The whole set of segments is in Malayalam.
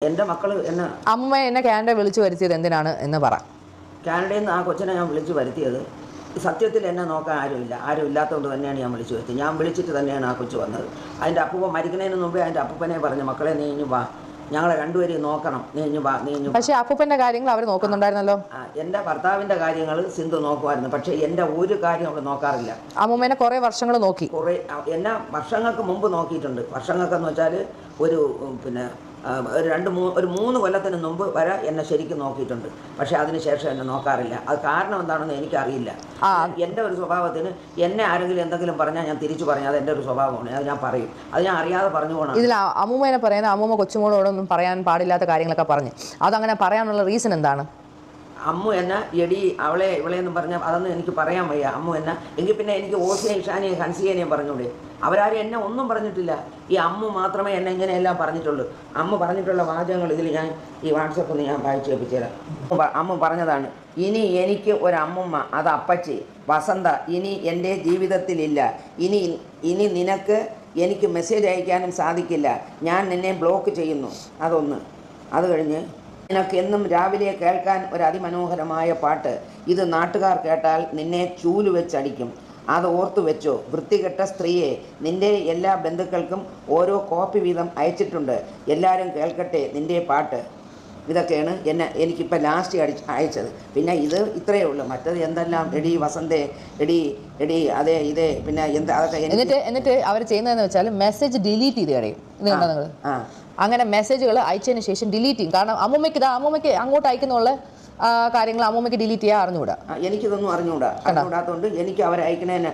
എൻ്റെ മക്കൾ എന്നെ അമ്മ എന്നെ കാനഡ വിളിച്ചു വരുത്തിയത് എന്തിനാണ് എന്ന് പറ. കാനഡയിൽ നിന്ന് ആ കൊച്ചിനെ ഞാൻ വിളിച്ചു വരുത്തിയത് സത്യത്തിൽ എന്നെ നോക്കാൻ ആരുമില്ല, ആരും ഇല്ലാത്തതുകൊണ്ട് തന്നെയാണ് ഞാൻ വിളിച്ചു വരുത്തിയത്. ഞാൻ വിളിച്ചിട്ട് തന്നെയാണ് ആ കൊച്ചു വന്നത്. അതിൻ്റെ അപ്പൂപ്പൻ മരിക്കുന്നതിന് മുമ്പേ അതിൻ്റെ അപ്പൂപ്പനെ പറഞ്ഞു, മക്കളെ നീ ഇഞ്ഞു വാ, ഞങ്ങളെ രണ്ടുപേരെയും നോക്കണം, നീ ഇഞ്ഞു വാ, നീ ഇഞ്ഞു. പക്ഷേ അപ്പൂപ്പൻ്റെ കാര്യങ്ങൾ അവർ നോക്കുന്നുണ്ടായിരുന്നല്ലോ. എൻ്റെ ഭർത്താവിൻ്റെ കാര്യങ്ങൾ സിന്ധു നോക്കുമായിരുന്നു, പക്ഷേ എൻ്റെ ഒരു കാര്യം അവൾ നോക്കാറില്ല. അമ്മൂമ്മേനെ കുറേ വർഷങ്ങൾ നോക്കി. എന്നെ വർഷങ്ങൾക്ക് മുമ്പ് നോക്കിയിട്ടുണ്ട്. വർഷങ്ങൾക്കെന്ന് വെച്ചാൽ ഒരു ഒരു 3 കൊല്ലത്തിന് മുമ്പ് വരെ എന്നെ ശരിക്കും നോക്കിയിട്ടുണ്ട്. പക്ഷേ അതിനുശേഷം എന്നെ നോക്കാറില്ല. അത് കാരണം എന്താണെന്ന് എനിക്കറിയില്ല. എൻ്റെ ഒരു സ്വഭാവത്തിന് എന്നെ ആരെങ്കിലും എന്തെങ്കിലും പറഞ്ഞാൽ ഞാൻ തിരിച്ചു പറഞ്ഞാൽ അത് എൻ്റെ ഒരു സ്വഭാവമാണ്, അത് ഞാൻ പറയും. അത് ഞാൻ അറിയാതെ പറഞ്ഞു പോകണം. ഇതിൽ അമ്മൂമ്മേനെ പറയുന്നത് അമ്മൂമ്മ കൊച്ചുമോളോടൊന്നും പറയാൻ പാടില്ലാത്ത കാര്യങ്ങളൊക്കെ പറഞ്ഞു. അതങ്ങനെ പറയാനുള്ള റീസൺ എന്താണ്? അമ്മു എന്നെ എടി അവളെ ഇവളെന്നും പറഞ്ഞാൽ അതൊന്നും എനിക്ക് പറയാൻ വയ്യ. അമ്മു എന്നെ എങ്കിൽ പിന്നെ എനിക്ക് ഓസിയെയും ഇഷാനെയും ഹൻസിയേനെയും പറഞ്ഞൂടെ? അവരാരും എന്നെ ഒന്നും പറഞ്ഞിട്ടില്ല. ഈ അമ്മു മാത്രമേ എന്നെ ഇങ്ങനെയെല്ലാം പറഞ്ഞിട്ടുള്ളൂ. അമ്മ പറഞ്ഞിട്ടുള്ള വാചകങ്ങൾ ഇതിൽ ഞാൻ ഈ വാട്സപ്പിൽ നിന്ന് ഞാൻ വായിച്ചു കേൾപ്പിച്ചു തരാം. അമ്മ പറഞ്ഞതാണ്, ഇനി എനിക്ക് ഒരമ്മമ്മ, അത് അപ്പച്ചി വസന്ത ഇനി എൻ്റെ ജീവിതത്തിലില്ല. ഇനി നിനക്ക് എനിക്ക് മെസ്സേജ് അയക്കാനും സാധിക്കില്ല. ഞാൻ നിന്നെ ബ്ലോക്ക് ചെയ്യുന്നു. അതൊന്ന്. അത് കഴിഞ്ഞ് നിനക്ക് എന്നും രാവിലെ കേൾക്കാൻ ഒരു അതിമനോഹരമായ പാട്ട്. ഇത് നാട്ടുകാർ കേട്ടാൽ നിന്നെ ചൂല് വെച്ചടിക്കും. അത് ഓർത്തു വെച്ചോ. വൃത്തികെട്ട സ്ത്രീയെ, നിൻ്റെ എല്ലാ ബന്ധുക്കൾക്കും ഓരോ കോപ്പി വീതം അയച്ചിട്ടുണ്ട്. എല്ലാവരും കേൾക്കട്ടെ നിൻ്റെ പാട്ട്. ഇതൊക്കെയാണ് എനിക്കിപ്പോൾ ലാസ്റ്റ് അയച്ചത്. പിന്നെ ഇത് ഇത്രയേ ഉള്ളൂ. മറ്റത് എന്തെല്ലാം എടി വസന്തേ, എടി അതേ ഇതേ, പിന്നെ എന്താ അതൊക്കെ. എന്നിട്ട് അവർ ചെയ്യുന്നതെന്ന് വെച്ചാൽ മെസ്സേജ് ഡിലീറ്റ് ചെയ്ത് കളയും. ഇത് കണ്ടോ നിങ്ങൾ? അങ്ങനെ മെസ്സേജുകൾ അയച്ചതിന് ശേഷം ഡിലീറ്റ് ചെയ്യും. കാരണം അമ്മൂമ്മയ്ക്ക് അങ്ങോട്ട് അയക്കുന്നുള്ള കാര്യങ്ങൾ അമ്മൂമ്മയ്ക്ക് ഡിലീറ്റ് ചെയ്യാൻ അറിഞ്ഞുകൂടാ. എനിക്കിതൊന്നും അറിഞ്ഞുകൂടാത്തതുകൊണ്ട് എനിക്ക് അവരയക്കണേന്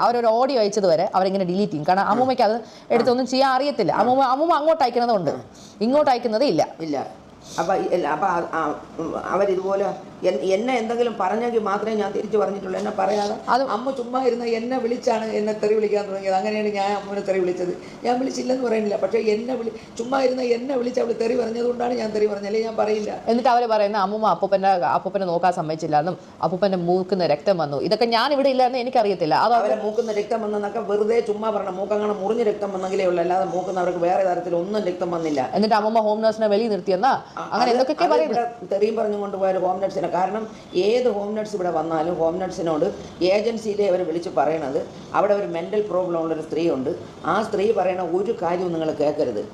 അവരൊരു ഓഡിയോ അയച്ചത് വരെ അവരിങ്ങനെ ഡിലീറ്റ് ചെയ്യും. കാരണം അമ്മൂമ്മയ്ക്ക് അത് എടുത്തൊന്നും ചെയ്യാൻ അറിയത്തില്ല. അമ്മൂമ്മ അങ്ങോട്ട് അയക്കുന്നതുകൊണ്ട് ഇങ്ങോട്ട് അയക്കുന്നതേ ഇല്ല. അപ്പം അവരിതുപോലെ എന്നെ എന്തെങ്കിലും പറഞ്ഞെങ്കിൽ മാത്രമേ ഞാൻ തിരിച്ചു പറഞ്ഞിട്ടുള്ളൂ. എന്നെ പറയാതെ അമ്മ ചുമ്മാ ഇരുന്ന് എന്നെ വിളിച്ചാണ് എന്നെ തെറി വിളിക്കാൻ തുടങ്ങിയത്. അങ്ങനെയാണ് ഞാൻ അമ്മനെ തെറി വിളിച്ചത്. ഞാൻ വിളിച്ചില്ലെന്ന് പറയുന്നില്ല, പക്ഷേ ചുമ്മാ ഇരുന്ന് എന്നെ വിളിച്ച് അവൾ തെറി പറഞ്ഞതുകൊണ്ടാണ് ഞാൻ തെറി പറഞ്ഞത്, അല്ലെങ്കിൽ ഞാൻ പറയില്ല. എന്നിട്ട് അവർ പറയുന്ന അമ്മൂമ്മ അപ്പൂപ്പനെ നോക്കാൻ സമ്മതിച്ചില്ല എന്നും അപ്പൂപ്പൻ്റെ മൂക്കുന്ന രക്തം വന്നു, ഇതൊക്കെ ഞാൻ ഇവിടെ ഇല്ലാന്ന് എനിക്കറിയത്തില്ല. അത് അവരെ മൂക്കുന്ന രക്തം വന്നെന്നൊക്കെ വെറുതെ ചുമ്മാ പറഞ്ഞ, മൂക്കങ്ങനെ മുറിഞ്ഞ് രക്തം വന്നെങ്കിലേ ഉള്ളൂ, അല്ലാതെ മൂക്കുന്നവർക്ക് വേറെ തരത്തിൽ ഒന്നും രക്തം വന്നില്ല. എന്നിട്ട് അമ്മൂമ്മ ഹോം നഴ്സിനെ വെളിയിൽ നിർത്തിയെന്നാ അങ്ങനെ എന്തൊക്കെ പറയുന്നത്. തെറിയും പറഞ്ഞു കൊണ്ടുപോയ ഹോം നഴ്സിനെ. കാരണം ഏത് ഹോം നഴ്സ് ഇവിടെ വന്നാലും ഹോം നഴ്സിനോട് ഏജൻസിയിലെ അവർ വിളിച്ച് പറയണത്, അവിടെ ഒരു മെൻ്റൽ പ്രോബ്ലം ഉള്ളൊരു സ്ത്രീ ഉണ്ട്, ആ സ്ത്രീ പറയണ ഒരു കാര്യവും നിങ്ങൾ കേൾക്കരുത്.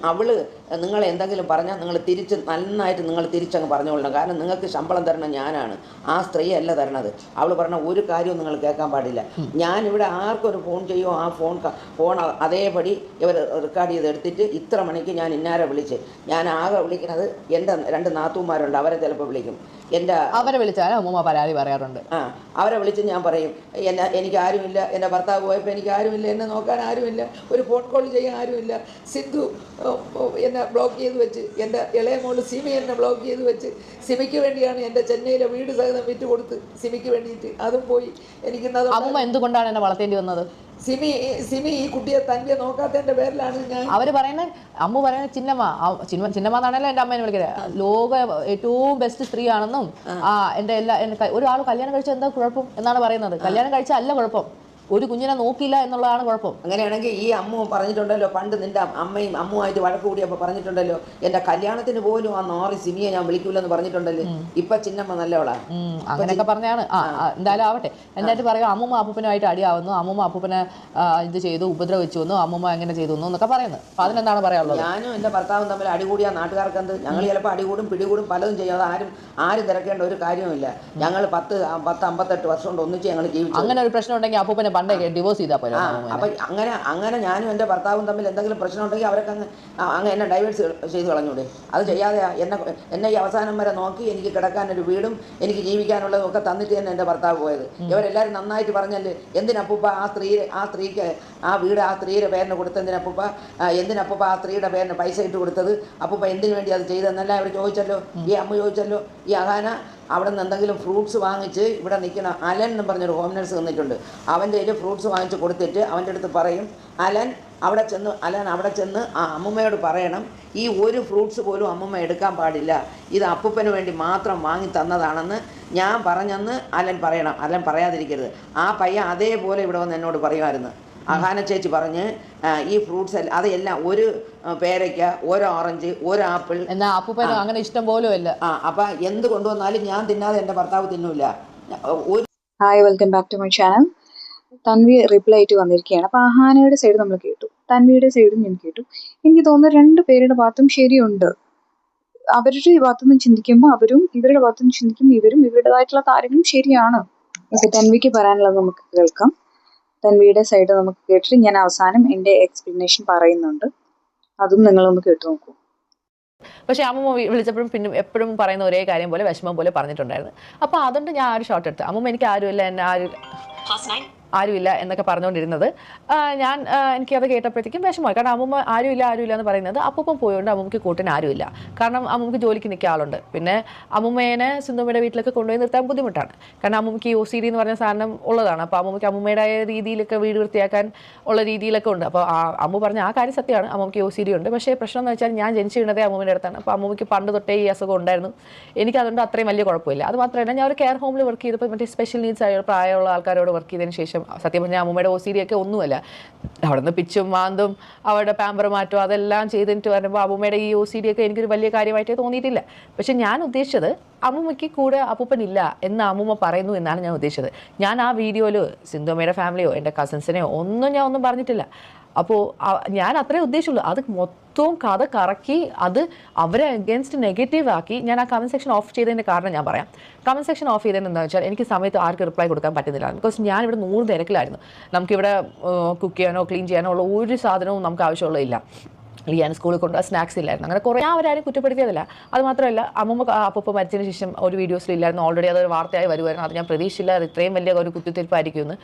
അവൾ നിങ്ങൾ എന്തെങ്കിലും പറഞ്ഞാൽ നിങ്ങൾ നന്നായിട്ട് നിങ്ങൾ തിരിച്ചങ്ങ് പറഞ്ഞുകൊള്ളണം. കാരണം നിങ്ങൾക്ക് ശമ്പളം തരണം ഞാനാണ്, ആ സ്ത്രീ അല്ല തരണത്. അവൾ പറഞ്ഞ ഒരു കാര്യവും നിങ്ങൾ കേൾക്കാൻ പാടില്ല. ഞാനിവിടെ ആർക്കൊരു ഫോൺ ചെയ്യുമോ ആ ഫോൺ അതേപടി ഇവർ റെക്കോർഡ് ചെയ്ത് എടുത്തിട്ട് ഇത്ര മണിക്ക് ഞാൻ ഇന്നാരെ വിളിച്ച്, ഞാൻ ആകെ വിളിക്കുന്നത് എൻ്റെ 2 നാത്തൂമാരുണ്ട്, അവരെ ചിലപ്പോൾ വിളിക്കും. അവരെ വിളിച്ചാൽ അമ്മൂമ്മ പരാതി പറയാറുണ്ട്. അവരെ വിളിച്ച് ഞാൻ പറയും, എനിക്ക് ആരുമില്ല, എൻ്റെ ഭർത്താവ് പോയപ്പോൾ എനിക്ക് ആരുമില്ല, എന്നെ നോക്കാൻ ആരുമില്ല, ഒരു ഫോൺ കോൾ ചെയ്യാൻ ആരുമില്ല. സിന്ധു എന്നെ ബ്ലോക്ക് ചെയ്ത് വെച്ച്, എൻ്റെ ഇളയ മോള് സിമി എന്നെ ബ്ലോക്ക് ചെയ്ത് വെച്ച്, സിമിക്ക് വേണ്ടിയാണ് എൻ്റെ ചെന്നൈയിലെ വീട് സഹിതം വിറ്റ് കൊടുത്ത് സിമിക്ക് വേണ്ടിയിട്ട്, അതും പോയി. എനിക്കിന്നത് അമ്മൂമ്മ എന്തുകൊണ്ടാണ് എന്നെ വളർത്തേണ്ടി വന്നത്? സിമി ഈ കുട്ടിയെ തന്നെ നോക്കാത്തതിൻ്റെ പേരിലാണ് ഞാൻ. അവർ പറയുന്നത്, അമ്മ പറയുന്നത് ചിന്നമ്മ എന്നാണല്ലോ എൻ്റെ അമ്മേനെ വിളിക്കുന്നത്, ലോക ഏറ്റവും ബെസ്റ്റ് സ്ത്രീയാണെന്നും എൻ്റെ ഒരാൾ കല്യാണം കഴിച്ചാൽ എന്താ കുഴപ്പം എന്നാണ് പറയുന്നത്. കല്യാണം കഴിച്ചാൽ അല്ല കുഴപ്പം, ഒരു കുഞ്ഞിനെ നോക്കിയില്ല എന്നുള്ളതാണ് കുഴപ്പം. അങ്ങനെയാണെങ്കിൽ ഈ അമ്മ പറഞ്ഞിട്ടുണ്ടല്ലോ, പണ്ട് നിൻ്റെ അമ്മയും അമ്മുമായിട്ട് വഴക്ക് കൂടിയപ്പോൾ പറഞ്ഞിട്ടുണ്ടല്ലോ, എൻ്റെ കല്യാണത്തിന് പോലും ആ നാറി സിമിയെ ഞാൻ വിളിക്കൂലെന്ന് പറഞ്ഞിട്ടുണ്ടല്ലോ. ഇപ്പൊ ചിന്നമ്മ നല്ലവളാ. അങ്ങനെയൊക്കെ പറഞ്ഞാണ്. എന്തായാലും ആവട്ടെ. എന്നിട്ട് പറയുക അമ്മൂമ്മ അപ്പൂപ്പനുമായിട്ട് അടിയാവുന്നു, അമ്മൂമ്മ അപ്പൂപ്പനെ ഇത് ചെയ്തു, ഉപദ്രവിച്ചു വന്നു, അമ്മൂമ്മ എങ്ങനെ ചെയ്തു എന്നൊക്കെ പറയുന്നത്. അപ്പൊ അതിനെന്താണ് പറയാനുള്ളത്? ഞാനും എൻ്റെ ഭർത്താവും തമ്മിൽ അടികൂടിയാ നാട്ടുകാർക്ക് എന്ത്? ഞങ്ങൾ ചിലപ്പോൾ അടികൂടും പിടികൂടും പലതും ചെയ്യും. അത് ആരും തിരക്കേണ്ട ഒരു കാര്യവുമില്ല. ഞങ്ങൾ 10-58 വർഷം കൊണ്ട് ഒന്നിച്ച് ഞങ്ങൾ ജീവിച്ചു. അങ്ങനെ ഒരു പ്രശ്നം ഉണ്ടെങ്കിൽ അപ്പൂപ്പനെ പണ്ടേ ഡിവോഴ്സ് ചെയ്താൽ പോലെ. അപ്പം അങ്ങനെ ഞാനും എൻ്റെ ഭർത്താവും തമ്മിൽ എന്തെങ്കിലും പ്രശ്നം ഉണ്ടെങ്കിൽ അവരൊക്കെ അങ്ങ് എന്നെ ഡൈവേഴ്സ് ചെയ്ത് കളഞ്ഞൂടെ? അത് ചെയ്യാതെ എന്നെ ഈ അവസാനം വരെ നോക്കി എനിക്ക് കിടക്കാനൊരു വീടും എനിക്ക് ജീവിക്കാനുള്ളതും ഒക്കെ തന്നിട്ട് തന്നെ എൻ്റെ ഭർത്താവ് പോയത്. ഇവരെല്ലാവരും നന്നായിട്ട് പറഞ്ഞല്ലേ, എന്തിനപ്പൂപ്പ ആ സ്ത്രീക്ക് ആ വീട് ആ സ്ത്രീയുടെ പേരിന് കൊടുത്തെന്തിനപ്പൂപ്പ, എന്തിനപ്പൂപ്പ ആ സ്ത്രീയുടെ പേരിന് പൈസ ഇട്ട് കൊടുത്തത്, അപ്പൂപ്പ എന്തിനു വേണ്ടി അത് ചെയ്തതെന്നല്ല അവർ ചോദിച്ചല്ലോ. ഈ അമ്മ ചോദിച്ചല്ലോ. ഈ അഹാന അവിടെ നിന്ന് എന്തെങ്കിലും ഫ്രൂട്ട്സ് വാങ്ങിച്ച് ഇവിടെ നിൽക്കുന്ന അലൻ എന്ന് പറഞ്ഞൊരു ഹോം നഴ്സ് നിന്നിട്ടുണ്ട്, അവൻ്റെ കയ്യിൽ ഫ്രൂട്ട്സ് വാങ്ങിച്ച് കൊടുത്തിട്ട് അവൻ്റെ അടുത്ത് പറയും, അലൻ അവിടെ ചെന്ന് ആ അമ്മമ്മയോട് പറയണം, ഈ ഒരു ഫ്രൂട്ട്സ് പോലും അമ്മമ്മ എടുക്കാൻ പാടില്ല, ഇത് അപ്പൂപ്പന് വേണ്ടി മാത്രം വാങ്ങി തന്നതാണെന്ന് ഞാൻ പറഞ്ഞെന്ന് അലൻ പറയണം. അലൻ പറയാതിരിക്കരുത്. ആ പയ്യൻ അതേപോലെ ഇവിടെ വന്ന് എന്നോട് പറയുമായിരുന്നു. അഹാന ചേച്ചി പറഞ്ഞ് ഈ ഫ്രൂട്ട്സ് എല്ലാം അതെല്ലാം ഒരു പേരയ്ക്ക, ഒരു ഓറഞ്ച്, ഒരു ആപ്പിൾ. എന്നാ അപ്പൂപ്പന് അങ്ങനെ ഇഷ്ടം പോലും ഇല്ല. അപ്പം എന്ത് കൊണ്ടുവന്നാലും ഞാൻ തിന്നാതെ എൻ്റെ ഭർത്താവ് തിന്നൂല. Hi, welcome back to my channel. Tanvi reply ആയിട്ട് വന്നിരിക്കുകയാണ്. അപ്പോൾ അഹാനയുടെ സൈഡ് നമ്മൾ കേട്ടു, തൻവിയുടെ സൈഡും ഞാൻ കേട്ടു. എനിക്ക് തോന്നുന്നു രണ്ട് പേരുടെ ഭാഗത്തും ശരിയുണ്ട്. അവരുടെ ഭാഗത്തുനിന്ന് ചിന്തിക്കുമ്പോൾ അവരും, ഇവരുടെ ഭാഗത്തുനിന്ന് ചിന്തിക്കുമ്പോൾ ഇവരും, ഇവരുടേതായിട്ടുള്ള കാര്യങ്ങളും ശരിയാണ്. ഓക്കെ, തൻവിക്ക് പറയാനുള്ളത് നമുക്ക് കേൾക്കാം. തൻവിയുടെ സൈഡ് നമുക്ക് കേട്ടിട്ട് ഞാൻ അവസാനം എൻ്റെ എക്സ്പ്ലനേഷൻ പറയുന്നുണ്ട്, അതും നിങ്ങളൊന്ന് കേട്ടു നോക്കൂ. പക്ഷേ അമ്മൂമ്മ വിളിച്ചപ്പോഴും പിന്നെ എപ്പോഴും പറയുന്ന ഒരേ കാര്യം പോലെ വിഷമം പോലെ പറഞ്ഞിട്ടുണ്ടായിരുന്നു. അപ്പോൾ അതുകൊണ്ട് ഞാൻ ഒരു ഷോട്ട് എടുത്തു. അമ്മൂമ്മ എനിക്ക് ആരുമില്ല, എന്നെ ആരുമില്ല എന്നൊക്കെ പറഞ്ഞുകൊണ്ടിരുന്നത് ഞാൻ എനിക്കത് കേട്ടപ്പോഴത്തേക്കും വിഷമമായി. കാരണം അമ്മൂമ്മ ആരുമില്ല എന്ന് പറയുന്നത് അപ്പൂപ്പം പോയതുകൊണ്ട് അമ്മൂമ്മക്ക് കൂട്ടിന് ആരുമില്ല. കാരണം അമ്മൂമ്മക്ക് ജോലിക്ക് നിൽക്കുക ആളുണ്ട്. പിന്നെ അമ്മൂമ്മേനെ സിന്ധുമ്മയുടെ വീട്ടിലൊക്കെ കൊണ്ടുപോയി നിർത്താൻ ബുദ്ധിമുട്ടാണ്. കാരണം അമ്മൂമ്മക്ക് OCD എന്ന് പറഞ്ഞ സാധനം ഉള്ളതാണ്. അപ്പോൾ അമ്മൂമ്മക്ക് അമ്മൂമ്മയുടേതായ രീതിയിലൊക്കെ വീട് വൃത്തിയാക്കാൻ ഉള്ള രീതിയിലൊക്കെ ഉണ്ട്. അപ്പോൾ അമ്മു പറഞ്ഞ ആ കാര്യം സത്യമാണ്, അമ്മൂമ്മക്ക് OCD ഉണ്ട്. പക്ഷേ പ്രശ്നം എന്ന് വെച്ചാൽ ഞാൻ ജനിച്ചു വീണതേ അമ്മൂമ്മയുടെ അടുത്താണ്. അപ്പോൾ അമ്മൂമ്മക്ക് പണ്ട് തൊട്ടേ ഈ അസുഖം ഉണ്ടായിരുന്നു. എനിക്കതുകൊണ്ട് അത്രയും വലിയ കുഴപ്പമില്ല. അത് മാത്രമല്ല, ഞാൻ ഒരു കെയർ ഹോമിൽ വർക്ക് ചെയ്തപ്പോൾ മറ്റേ സ്പെഷ്യൽ നീഡ്സ് ആയ പ്രായമുള്ള ആൾക്കാരോട് വർക്ക് ചെയ്തതിന് ശേഷം സത്യം പറഞ്ഞാൽ അമ്മൂമ്മയുടെ OCD ഒക്കെ ഒന്നുമല്ല. അവിടെ നിന്ന് പിച്ചും മാന്തും അവരുടെ പാമ്പർ മാറ്റും അതെല്ലാം ചെയ്തിട്ട് വരുമ്പോൾ അമ്മൂമ്മയുടെ ഈ OCD ഒക്കെ എനിക്കൊരു വലിയ കാര്യമായിട്ടേ തോന്നിയിട്ടില്ല. പക്ഷെ ഞാൻ ഉദ്ദേശിച്ചത് അമ്മൂമ്മയ്ക്ക് കൂടെ അപ്പൂപ്പനില്ല എന്ന് അമ്മൂമ്മ പറയുന്നു എന്നാണ് ഞാൻ ഉദ്ദേശിച്ചത്. ഞാൻ ആ വീഡിയോയിൽ സിന്ധുമ്മയുടെ ഫാമിലിയോ എൻ്റെ കസിൻസിനെയോ ഒന്നും പറഞ്ഞിട്ടില്ല. അപ്പോൾ ഞാൻ അത്രേ ഉദ്ദേശിച്ചുള്ളൂ. അത് മൊത്തവും കഥ കറക്കി അത് അവരെ അഗേൻസ്റ്റ് നെഗറ്റീവ് ആക്കി ഞാൻ ആ കമൻറ്റ് സെക്ഷൻ ഓഫ് ചെയ്തതിൻ്റെ കാരണം ഞാൻ പറയാം. കമൻറ്റ് സെക്ഷൻ ഓഫ് ചെയ്തത് എന്താണെന്ന് വെച്ചാൽ എനിക്ക് സമയത്ത് ആർക്കും റിപ്ലൈ കൊടുക്കാൻ പറ്റുന്നില്ല. ബിക്കോസ് ഞാനിവിടെ 100 തിരക്കിലായിരുന്നു. നമുക്കിവിടെ കുക്ക് ചെയ്യാനോ ക്ലീൻ ചെയ്യാനോ ഉള്ള ഒരു സാധനവും നമുക്ക് ആവശ്യമുള്ളതില്ല. ഞാൻ സ്കൂളിൽ കൊണ്ടുപോകാൻ സ്നാക്സ് ഇല്ലായിരുന്നു. അങ്ങനെ കുറേ അവരാരും കുറ്റപ്പെടുത്തിയതല്ല. അത് മാത്രമല്ല, അമ്മൂമ്മ അപ്പൂപ്പ മരിച്ചതിന് ശേഷം ഒരു വീഡിയോസിലില്ലായിരുന്നു. ഓൾറെഡി അതൊരു വാർത്തയായി വരുമായിരുന്നു. അത് ഞാൻ പ്രതീക്ഷിച്ചില്ല അത് ഇത്രയും വലിയ ഒരു കുത്തിത്തിരിപ്പായിരിക്കുമെന്ന്.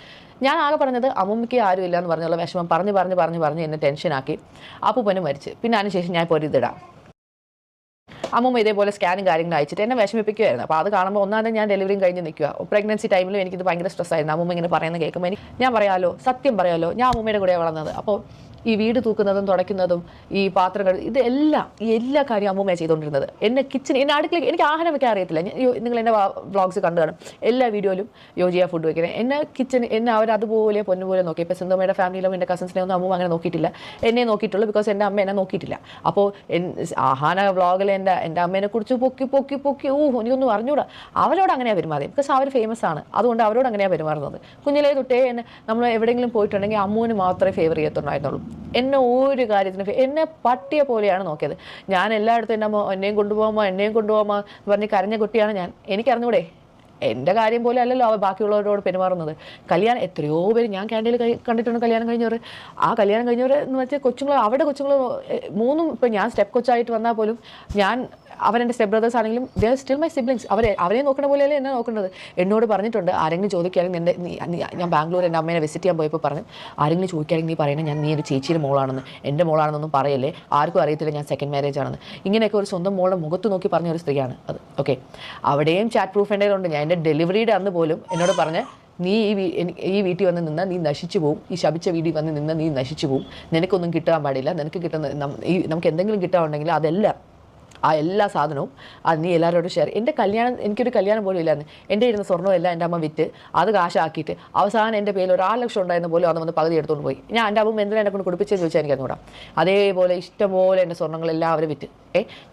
ഞാൻ ആകെ പറഞ്ഞത് അമ്മൂമ്മയ്ക്ക് ആരുമില്ല എന്ന് പറഞ്ഞുള്ള വിഷമം പറഞ്ഞ് എന്നെ ടെൻഷനാക്കി. അപ്പൂപ്പനും മരിച്ച്. പിന്നെ അതിനുശേഷം ഞാൻ ഇപ്പോൾ ഇതിടാം. അമ്മൂമ്മ ഇതേപോലെ സ്കാനും കാര്യങ്ങളും അയച്ചിട്ട് എന്നെ വിഷമിപ്പിക്കുമായിരുന്നു. അപ്പോൾ അത് കാണുമ്പോൾ ഒന്നാമത് ഞാൻ ഡെലിവറിയും കഴിഞ്ഞ് നിൽക്കുക. പ്രഗ്നൻസി ടൈമിലും എനിക്കിത് ഭയങ്കര സ്ട്രെസ്സായിരുന്നു. അമ്മൂമ്മ ഇങ്ങനെ പറയുന്നത് കേൾക്കുമ്പോൾ ഞാൻ പറയാമല്ലോ, സത്യം പറയാമല്ലോ, ഞാൻ അമ്മൂമ്മയുടെ കൂടെ വളർന്നത്. അപ്പോൾ ഈ വീട് തൂക്കുന്നതും തുടയ്ക്കുന്നതും ഈ പാത്രങ്ങൾ എല്ലാ കാര്യവും അമ്മൂമ്മയാണ് ചെയ്തുകൊണ്ടിരുന്നത്. എന്നെ അടുക്കളയിൽ എനിക്ക് ആഹാരം വെക്കാൻ അറിയത്തില്ല. നിങ്ങൾ എൻ്റെ വ്ളോഗ്സ് കണ്ടു കാണും. എല്ലാ വീഡിയോയിലും യോജിയ ഫുഡ് വയ്ക്കുന്നത് എന്നെ അവരതുപോലെ പൊന്നുപോലെ നോക്കി. ഇപ്പോൾ സിന്ധുമ്മയുടെ ഫാമിലിയിലും എൻ്റെ കസിൻസിനെ ഒന്നും അമ്മൂമ്മ അങ്ങനെ നോക്കിയിട്ടില്ല. എന്നെ നോക്കിയിട്ടുള്ളൂ. ബിക്കോസ് എൻ്റെ അമ്മ എന്നെ നോക്കിയിട്ടില്ല. അപ്പോൾ ആഹാന വ്ളോഗിൽ എൻ്റെ അമ്മേനെ കുറിച്ച് പൊക്കി എനിക്കൊന്നും അറിഞ്ഞൂടാ. അവരോട് അങ്ങനെയാണ് പെരുമാറിയത്. ബിക്കോസ് അവർ ഫേമസ് ആണ്. അതുകൊണ്ട് അവരോട് അങ്ങനെയാണ് പെരുമാറുന്നത്. കുഞ്ഞിലേ തൊട്ടേ നമ്മൾ എവിടെയെങ്കിലും പോയിട്ടുണ്ടെങ്കിൽ അമ്മൂന് മാത്രമേ ഫേവർ ചെയ്യത്തുണ്ടായിരുന്നുള്ളൂ. എന്നെ ഒരു കാര്യത്തിന് എന്നെ പട്ടിയെ പോലെയാണ് നോക്കിയത്. ഞാൻ എല്ലായിടത്തും എൻ്റെ അമ്മ എന്നെയും കൊണ്ടുപോകാമോ പറഞ്ഞ് കരഞ്ഞ കുട്ടിയാണ് ഞാൻ. എനിക്കറിഞ്ഞൂടെ, എൻ്റെ കാര്യം പോലെ അല്ലല്ലോ അവർ ബാക്കിയുള്ളവരോട് പെരുമാറുന്നത്. കല്യാണം എത്രയോ പേര് ഞാൻ ക്യാൻറ്റീനിൽ കണ്ടിട്ടുണ്ട്. കല്യാണം കഴിഞ്ഞവർ കല്യാണം കഴിഞ്ഞവർ എന്ന് വെച്ചാൽ കൊച്ചുങ്ങൾ 3 ഇപ്പോൾ ഞാൻ സ്റ്റെപ്പ് കൊച്ചായിട്ട് വന്നാൽ പോലും അവരെൻ്റെ സ്റ്റെപ്പ് ബ്രദേഴ്സ് ആണെങ്കിലും they are still my siblings. അവരെ നോക്കുന്ന പോലെയല്ലേ എന്നെ നോക്കേണ്ടത്. എന്നോട് പറഞ്ഞിട്ടുണ്ട്, ആരെങ്കിലും ചോദിക്കുകയാണെങ്കിൽ ഞാൻ ബാംഗ്ലൂർ എൻ്റെ അമ്മേനെ വിസിറ്റ് ചെയ്യാൻ പോയപ്പോൾ പറഞ്ഞു, ആരെങ്കിലും ചോദിക്കുകയാണെങ്കിൽ നീ പറയുന്നത് നീ ഒരു ചേച്ചിയുടെ മോളാണെന്ന്, എൻ്റെ മോളാണെന്നൊന്നും പറയല്ലേ, ആർക്കും അറിയത്തില്ല ഞാൻ സെക്കൻഡ് മാരേജ് ആണെന്ന്. ഇങ്ങനെയൊക്കെ ഒരു സ്വന്തം മോളുടെ മുഖത്ത് നോക്കി പറഞ്ഞ ഒരു സ്ത്രീയാണ് അത്. ഓക്കെ, അവിടെയും ചാറ്റ് പ്രൂഫ് എൻ്റെ ഉണ്ട്. ഞാൻ എൻ്റെ ഡെലിവറിയുടെ അന്ന് പോലും എന്നോട് പറഞ്ഞ്, നീ ഈ വീട്ടിൽ വന്ന് നിന്നാൽ നീ നശിച്ചു പോവും, ഈ ശപിച്ച വീട്ടിൽ വന്ന് നിന്നാൽ നീ നശിച്ചു പോവും, നിനക്കൊന്നും കിട്ടാൻ പാടില്ല, നിനക്ക് നമുക്ക് എന്തെങ്കിലും കിട്ടാനുണ്ടെങ്കിൽ അതെല്ലാം ആ എല്ലാ സാധനവും അത് നീ എല്ലാവരോടും ഷെയർ. എനിക്കൊരു കല്യാണം പോലും ഇല്ലായിരുന്നു. എൻ്റെ ഇരുന്ന സ്വർണ്ണമെല്ലാം എൻ്റെ അമ്മ വിറ്റ് അത് കാശാക്കിയിട്ട് അവസാനം എൻ്റെ പേരിൽ 1 ലക്ഷം ഉണ്ടായിരുന്ന പോലും അത് വന്ന് പകുതി എടുത്തുകൊണ്ട് പോയി. ഞാൻ എൻ്റെ അമ്മ എന്തിനാ എന്നെ കൊണ്ട് കുടിപ്പിച്ചെന്ന് ചോദിച്ചാൽ എനിക്ക് അറിഞ്ഞൂടാ. അതേപോലെ ഇഷ്ടംപോലെ എൻ്റെ സ്വർണ്ണങ്ങളെല്ലാം അവർ വിറ്റ്.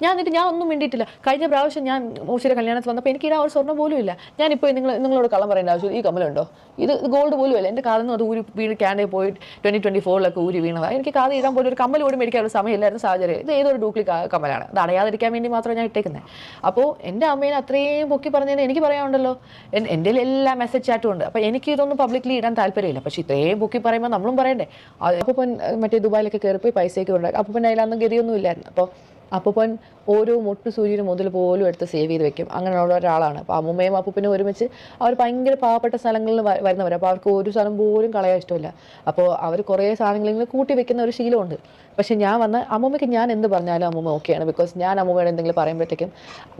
ഞാൻ ഒന്നും വേണ്ടിയിട്ടില്ല. കഴിഞ്ഞ പ്രാവശ്യം ഞാൻ മൂശിയുടെ കല്യാണത്തിൽ വന്നപ്പോൾ എനിക്ക് ഒരു സ്വർണ്ണം പോലും ഇല്ല. ഞാനിപ്പോൾ നിങ്ങളോട് കള്ളം പറയേണ്ട ആവശ്യം, ഈ കമ്മലുണ്ടോ, ഇത് ഗോൾഡ് പോലും അല്ല. എൻ്റെ കാതിൽ നിന്ന് അത് വീട് ക്യാൻഡേ പോയി 2024 ഊരി വീണതാണ്. എനിക്ക് കാത് ഇടാൻ പോലും ഒരു കമ്മൽ പോലും മേടിക്കാനുള്ള സമയമില്ലായിരുന്നു, സാഹചര്യം. ഇത് ഏതൊരു ഡ്യൂപ്ലിക്കേറ്റ് കമ്മലാണ്. അത് അടയാതിരിക്കാൻ വേണ്ടി മാത്രം ഞാൻ ഇട്ടേക്കുന്നത്. അപ്പോൾ എൻ്റെ അമ്മേനെ അത്രയും പൊക്കി പറഞ്ഞതിന് എനിക്ക് പറയാനുണ്ടല്ലോ. എൻ്റെ എല്ലാ മെസ്സേജ് ചാറ്റും ഉണ്ട്. അപ്പോൾ എനിക്ക് ഇതൊന്നും പബ്ലിക്കലി ഇടാൻ താല്പര്യമില്ല. പക്ഷേ ഇത്രയും പൊക്കി പറയുമ്പോൾ നമ്മളും പറയണ്ടേ. അപ്പോൾ മറ്റേ ദുബായിലൊക്കെ കയറിപ്പോയി പൈസയൊക്കെ ഉണ്ടാക്കി. അപ്പോൾ അതിലൊന്നും ഗതിയൊന്നും ഇല്ലായിരുന്നു. അപ്പോൾ അപ്പൂപ്പൻ ഓരോ മുട്ടു സൂര്യന് മുതൽ പോലും എടുത്ത് സേവ് ചെയ്ത് വെക്കും. അങ്ങനെയുള്ള ഒരാളാണ്. അപ്പോൾ അമ്മൂമ്മയും അപ്പൂപ്പനും ഒരുമിച്ച് അവർ ഭയങ്കര പാവപ്പെട്ട സ്ഥലങ്ങളിൽ വരുന്നവർ. അപ്പോൾ അവർക്ക് ഒരു സ്ഥലം പോലും കളയാൻ ഇഷ്ടമില്ല. അപ്പോൾ അവർ കുറേ സാധനങ്ങളിങ്ങനെ കൂട്ടി വെക്കുന്ന ഒരു ശീലമുണ്ട്. പക്ഷേ ഞാൻ വന്ന അമ്മൂമ്മയ്ക്ക് ഞാൻ എന്ത് പറഞ്ഞാലും അമ്മൂമ്മ ഓക്കെയാണ്. ബിക്കോസ് ഞാൻ അമ്മൂമ്മയോട് എന്തെങ്കിലും പറയുമ്പോഴത്തേക്കും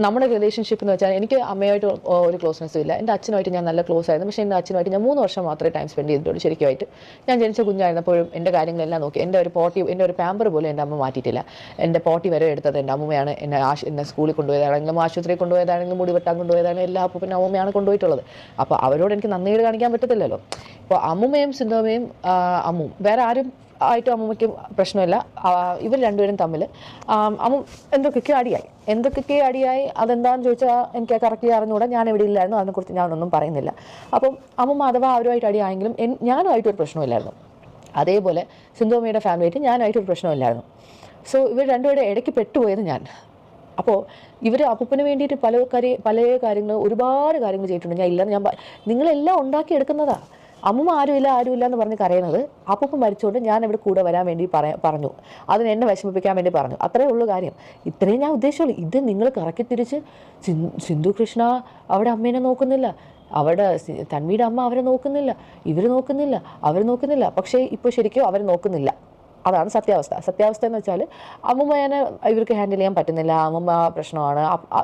നമ്മുടെ റിലേഷൻഷിപ്പ് എന്ന് വെച്ചാൽ എനിക്ക് അമ്മയായിട്ട് ഒരു ക്ലോസ്നെസ്സും ഇല്ല. എൻ്റെ അച്ഛനുമായിട്ട് ഞാൻ നല്ല ക്ലോസ് ആയിരുന്നു. പക്ഷേ എൻ്റെ അച്ഛനുമായിട്ട് ഞാൻ 3 വർഷം മാത്രമേ ടൈം സ്പെൻഡ് ചെയ്തിട്ടുള്ളൂ ശരിക്കുമായിട്ട്. ഞാൻ ജനിച്ച കുഞ്ഞായിരുന്നപ്പോഴും എൻ്റെ കാര്യങ്ങളെല്ലാം നോക്കി. എൻ്റെ ഒരു പാമ്പർ പോലും എൻ്റെ അമ്മ മാറ്റിയിട്ടില്ല. എൻ്റെ പോട്ടി വരെ എടുത്തത് എൻ്റെ അമ്മയാണ്. എന്നെ സ്കൂളിൽ കൊണ്ടുപോയതാണെങ്കിലും ആശുപത്രിയിൽ കൊണ്ടുപോയതാണെങ്കിലും മുടി വെട്ടാൻ കൊണ്ടുപോയതാണെങ്കിലും എല്ലാ അപ്പൂപ്പനും അമ്മയാണ് കൊണ്ടുപോയിട്ടുള്ളത്. അപ്പോൾ അവരോട് എനിക്ക് നന്ദിയോട് കാണിക്കാൻ പറ്റത്തില്ലല്ലോ. ഇപ്പോൾ അമ്മുമ്മയും സിന്ധുമ്മയും അമ്മും വേറെ ആരും ആയിട്ടും അമ്മൂമ്മയ്ക്ക് പ്രശ്നമില്ല. ഇവർ രണ്ടുപേരും തമ്മിൽ എന്തൊക്കെയൊക്കെ അടിയായി അതെന്താണെന്ന് ചോദിച്ചാൽ എനിക്ക് കറക്റ്റ് അറിഞ്ഞുകൂടാ. ഞാൻ എവിടെ ഇല്ലായിരുന്നു, അതിനെക്കുറിച്ച് ഞാനൊന്നും പറയുന്നില്ല. അപ്പം അമ്മൂമ്മ അഥവാ അവരുമായിട്ട് അടിയായെങ്കിലും ഞാനുമായിട്ടൊരു പ്രശ്നമില്ലായിരുന്നു. അതേപോലെ സിന്ധുമ്മയുടെ ഫാമിലിയായിട്ട് ഞാനായിട്ടൊരു പ്രശ്നമില്ലായിരുന്നു. സോ ഇവർ രണ്ടുപേരുടെ ഇടയ്ക്ക് പെട്ടുപോയത് ഞാൻ. അപ്പോൾ ഇവർ അപ്പൂപ്പന് വേണ്ടിയിട്ട് പല കാര്യങ്ങൾ ഒരുപാട് കാര്യങ്ങൾ ചെയ്തിട്ടുണ്ട്. ഞാൻ ഇല്ലെന്ന് നിങ്ങളെല്ലാം ഉണ്ടാക്കിയെടുക്കുന്നതാണ്. അമ്മൂമ്മ ആരുമില്ല എന്ന് പറഞ്ഞ് കരയുന്നത് അപ്പൂപ്പൻ മരിച്ചുകൊണ്ട് ഞാൻ ഇവിടെ കൂടെ വരാൻ വേണ്ടി പറഞ്ഞു. അതിന് എന്നെ വിഷമിപ്പിക്കാൻ വേണ്ടി പറഞ്ഞു. അത്രയേ ഉള്ളൂ കാര്യം. ഇത്രയും ഞാൻ ഉദ്ദേശിച്ചുള്ളൂ. ഇത് നിങ്ങൾ കറക്കി തിരിച്ച് സിന്ധു കൃഷ്ണ അവിടെ അമ്മേനെ നോക്കുന്നില്ല, അവിടെ തന്വിയുടെ അമ്മ അവരെ നോക്കുന്നില്ല, അവർ നോക്കുന്നില്ല. പക്ഷേ ഇപ്പോൾ ശരിക്കും അവർ നോക്കുന്നില്ല. അതാണ് സത്യാവസ്ഥ എന്ന് വെച്ചാൽ അമ്മൂമ്മേനെ ഇവർക്ക് ഹാൻഡിൽ ചെയ്യാൻ പറ്റുന്നില്ല. അമ്മൂമ്മ പ്രശ്നമാണ്.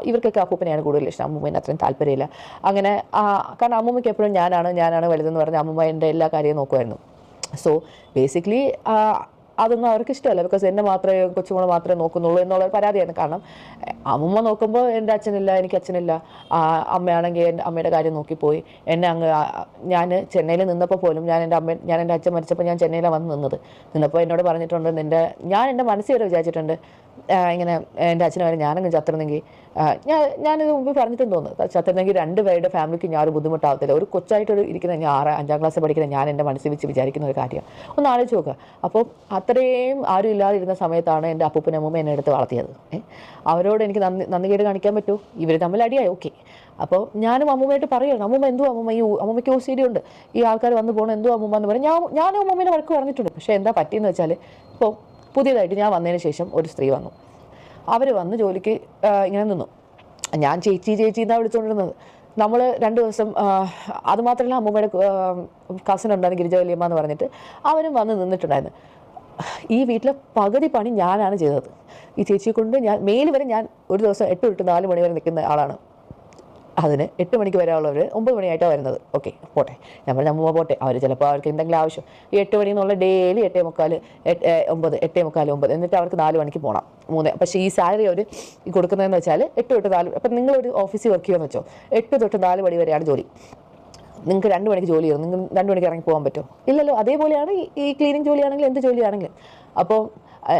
ഇവർക്കൊക്കെ അപ്പൂപ്പനെയാണ് കൂടുതൽ ഇഷ്ടം, അമ്മൂമ്മേനെ അത്രയും താല്പര്യമില്ല. അങ്ങനെ കാരണം അമ്മൂമ്മയ്ക്ക് എപ്പോഴും ഞാനാണ് വലുതെന്ന് പറഞ്ഞ് അമ്മൂമ്മ എൻ്റെ എല്ലാ കാര്യവും നോക്കുമായിരുന്നു. സോ ബേസിക്കലി അതൊന്നും അവർക്ക് ഇഷ്ടമല്ല. ബിക്കോസ് എന്നെ മാത്രമേ കൊച്ചുമോളെ മാത്രമേ നോക്കുന്നുള്ളൂ എന്നുള്ളൊരു പരാതിയാണ്. കാരണം അമ്മൂമ്മ നോക്കുമ്പോൾ എൻ്റെ അച്ഛനില്ല, എനിക്ക് അച്ഛനില്ല. അമ്മയാണെങ്കിൽ എൻ്റെ അമ്മയുടെ കാര്യം നോക്കിപ്പോയി. ഞാൻ ചെന്നൈയിൽ നിന്നപ്പോൾ പോലും ഞാൻ എൻ്റെ അച്ഛൻ മരിച്ചപ്പോൾ ഞാൻ ചെന്നൈയിലാണ് നിന്നപ്പോൾ എന്നോട് പറഞ്ഞിട്ടുണ്ട്, ഞാൻ എൻ്റെ മനസ്സിൽ വരെ വിചാരിച്ചിട്ടുണ്ട് ഇങ്ങനെ എൻ്റെ അച്ഛനെ വരെ ഞാനങ്ങ് ചത്തിരുന്നെങ്കിൽ ഞാനിത് മുമ്പ് പറഞ്ഞിട്ടും തോന്നുന്നു, ചത്തിരുന്നെങ്കിൽ രണ്ടുപേരുടെ ഫാമിലിക്ക് ഞാൻ ഒരു ബുദ്ധിമുട്ടാവത്തില്ല. ഒരു കൊച്ചായിട്ടൊരു ഇരിക്കുന്ന 5ാം ക്ലാസ്സിൽ പഠിക്കുന്ന ഞാൻ എൻ്റെ മനസ്സിൽ വെച്ച് വിചാരിക്കുന്ന ഒരു കാര്യം ഒന്ന് ആലോചിച്ച് നോക്കുക. അപ്പോൾ അത്രയും ആരും ഇല്ലാതിരുന്ന സമയത്താണ് എൻ്റെ അപ്പൂപ്പനും അമ്മൂമ്മ എന്നെ എടുത്ത് വളർത്തിയത്. അവരോട് എനിക്ക് നന്ദികേട് കാണിക്കാൻ പറ്റുമോ? ഇവർ തമ്മിൽ അടിയായി, ഓക്കെ. അപ്പോൾ ഞാനും അമ്മൂമ്മയായിട്ട് പറയുകയാണ്, അമ്മൂമ്മ എന്തോ അമ്മൂമ്മയ്ക്ക് OCD ഉണ്ട്, ഈ ആൾക്കാർ വന്നു പോകണം, എന്തോ അമ്മൂമ്മ എന്ന് പറയും. ഞാനും അമ്മൂമ്മേനെ വഴക്ക് പറഞ്ഞിട്ടുണ്ട്. പക്ഷേ എന്താ പറ്റിയെന്ന് വെച്ചാൽ ഇപ്പോൾ പുതിയതായിട്ട് ഞാൻ വന്നതിന് ശേഷം ഒരു സ്ത്രീ വന്നു. അവർ വന്ന് ജോലിക്ക് ഇങ്ങനെ നിന്നു. ഞാൻ ചേച്ചി എന്നാണ് വിളിച്ചുകൊണ്ടിരുന്നത്. നമ്മൾ 2 ദിവസം അതുമാത്രമല്ല, അമ്മൂമ്മയുടെ കസിൻ ഉണ്ടായിരുന്നു ഗിരിജ വലിയമ്മ എന്ന് പറഞ്ഞിട്ട്, അവരും വന്ന് നിന്നിട്ടുണ്ടായിരുന്നു. ഈ വീട്ടിലെ പകുതി പണി ഞാനാണ് ചെയ്തത്. ഈ ചേച്ചിയെ കൊണ്ട് മെയിൽ വരെ ഞാൻ ഒരു ദിവസം 8 തൊട്ട് 4 മണി വരെ നിൽക്കുന്ന ആളാണ്. അതിന് 8 മണിക്ക് വരാനുള്ളവർ 9 മണിയായിട്ടാണ് വരുന്നത്. ഓക്കെ, പോട്ടെ. ഞാൻ പറഞ്ഞ അമ്മൂമ്മ പോട്ടെ, അവർ ചിലപ്പോൾ അവർക്ക് എന്തെങ്കിലും ആവശ്യം ഈ 8 മണി എന്നുള്ള ഡെയിലി 8:45, 9 എന്നിട്ട് അവർക്ക് 4 മണിക്ക് പോകണം 3. പക്ഷേ ഈ സാലറി അവർ കൊടുക്കുന്നതെന്ന് വെച്ചാൽ 8 തൊട്ട് 4. അപ്പം നിങ്ങളൊരു ഓഫീസിൽ വർക്ക് ചെയ്യുമെന്ന് വെച്ചോ, 8 തൊട്ട് 4 മണി വരെയാണ് ജോലി. നിങ്ങൾക്ക് 2 മണിക്ക് ജോലി ചെയ്യും, നിങ്ങൾ 2 മണിക്ക് ഇറങ്ങി പോകാൻ പറ്റുമോ? ഇല്ലല്ലോ. അതേപോലെയാണ് ഈ ക്ലീനിങ് ജോലിയാണെങ്കിലും എന്ത് ജോലിയാണെങ്കിലും. അപ്പോൾ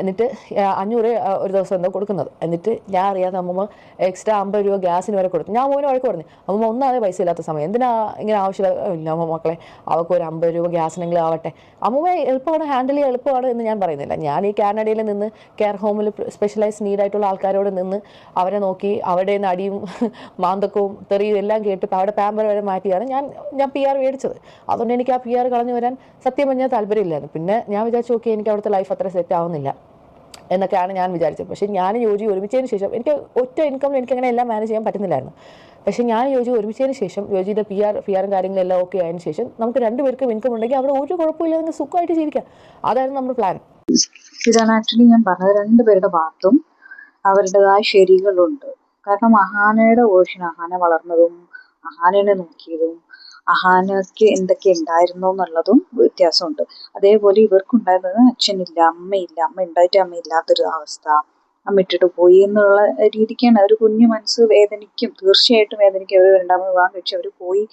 എന്നിട്ട് 500 ഒരു ദിവസം എന്താ കൊടുക്കുന്നത്. എന്നിട്ട് ഞാൻ അറിയാതെ അമ്മൂമ്മ എക്സ്ട്രാ 50 രൂപ ഗ്യാസിന് വരെ കൊടുത്തു. ഞാൻ മോനെ വഴക്ക് പറഞ്ഞു, അമ്മൂമ്മ ഒന്നാതെ പൈസ ഇല്ലാത്ത സമയം എന്തിനാ ഇങ്ങനെ ആവശ്യമില്ല അമ്മ മക്കളെ, അവർക്ക് ഒരു 50 രൂപ ഗ്യാസിനെങ്കിലും ആവട്ടെ. അമ്മൂമ്മ എളുപ്പമാണ്, ഹാൻഡിൽ ചെയ്യാൻ എളുപ്പമാണ് എന്ന് ഞാൻ പറയുന്നില്ല. ഞാൻ ഈ കാനഡയിൽ നിന്ന് കെയർ ഹോമിൽ സ്പെഷ്യലൈസ് നീഡായിട്ടുള്ള ആൾക്കാരോട് നിന്ന് അവരെ നോക്കി അവിടെ നിന്ന് അടിയും മാന്തക്കവും തെറിയും എല്ലാം കേട്ട് അവിടെ പാമ്പർ വരെ മാറ്റിയാണ് ഞാൻ PR മേടിച്ചത്. അതുകൊണ്ട് എനിക്ക് ആ PR കളഞ്ഞു വരാൻ സത്യം പറഞ്ഞാൽ താല്പര്യമില്ലായിരുന്നു. പിന്നെ ഞാൻ വിചാരിച്ചു, ഓക്കെ, എനിക്ക് അവിടുത്തെ ലൈഫ് അത്ര സെറ്റ് ആവുന്നില്ല എന്നൊക്കെയാണ് ഞാൻ വിചാരിച്ചത്. പക്ഷേ ഞാൻ യോജി ഒരുമിച്ചതിന് ശേഷം എനിക്ക് ഒറ്റ ഇൻകമിൽ എനിക്കങ്ങനെ എല്ലാം മാനേജ് ചെയ്യാൻ പറ്റുന്നില്ലായിരുന്നു. പക്ഷേ ഞാൻ യോജി ഒരുമിച്ചതിന് ശേഷം യോജിയുടെ PR കാര്യങ്ങളെല്ലാം ഓക്കെ ആയതിനു ശേഷം നമുക്ക് 2 പേർക്കും ഇൻകം ഉണ്ടെങ്കിൽ അവിടെ ഒരു കുഴപ്പമില്ല, നിങ്ങൾക്ക് സുഖമായിട്ട് ജീവിക്കാം. അതായിരുന്നു നമ്മുടെ പ്ലാൻ. ഇതാണ് ആക്ച്വലി ഞാൻ പറഞ്ഞത്. 2 പേരുടെ ഭാഗത്തും അവരുടേതായ ശരികളുണ്ട്. കാരണം അഹാനയുടെ വേർഷൻ, അഹാന വളർന്നതും അഹാനനെ നോക്കിയതും അഹാനയ്ക്ക് എന്തൊക്കെ ഉണ്ടായിരുന്നു എന്നുള്ളതും വ്യത്യാസമുണ്ട്. അതേപോലെ ഇവർക്കുണ്ടായിരുന്നത് അച്ഛനില്ല, അമ്മയില്ല, അമ്മ ഉണ്ടായിട്ട് അമ്മയില്ലാത്തൊരു അവസ്ഥ, അമ്മ ഇട്ടിട്ട് പോയി എന്നുള്ള രീതിക്കാണ്. ഒരു കുഞ്ഞു മനസ്സ് വേദനിക്കും, തീർച്ചയായിട്ടും വേദനിക്കും. അവർ 2ാമത് വിവാഹം കഴിച്ച് അവർ പോയി.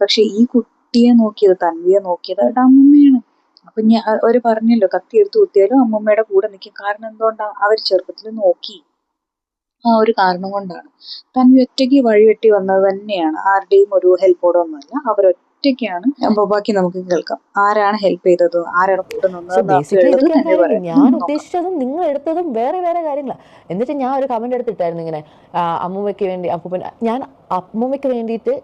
പക്ഷെ ഈ കുട്ടിയെ നോക്കിയത്, തൻവിയെ നോക്കിയത് അവരുടെ അമ്മമ്മയാണ്. അപ്പൊ അവര് പറഞ്ഞല്ലോ, കത്തി എടുത്ത് കുത്തിയാലും അമ്മമ്മയുടെ കൂടെ നിൽക്കും. കാരണം എന്തുകൊണ്ടാ? അവർ ചെറുപ്പത്തിൽ നോക്കി. ആ ഒരു കാരണം കൊണ്ടാണ്. തൻവി ഒറ്റയ്ക്ക് വഴിവെട്ടി വന്നത് തന്നെയാണ്, ആരുടെയും ഒരു ഹെൽപ്പോടെ ഒന്നുമല്ല. അവരൊറ്റയ്ക്കാണ്. അപ്പോൾ ബാക്കി നമുക്ക് കേൾക്കാം. ആരാണ് ഹെൽപ്പ് ചെയ്തത്, ആരാണ് കൂടെ നിന്നത്. ഞാൻ ഉദ്ദേശിച്ചതും നിങ്ങൾ എടുത്തതും വേറെ കാര്യങ്ങളാണ്. എന്നിട്ട് ഞാൻ ഒരു കമന്റ് എടുത്തിട്ടായിരുന്നു ഇങ്ങനെ, അമ്മൂമ്മയ്ക്ക് വേണ്ടി അമ്മൂമ്മയ്ക്ക് വേണ്ടിയിട്ട്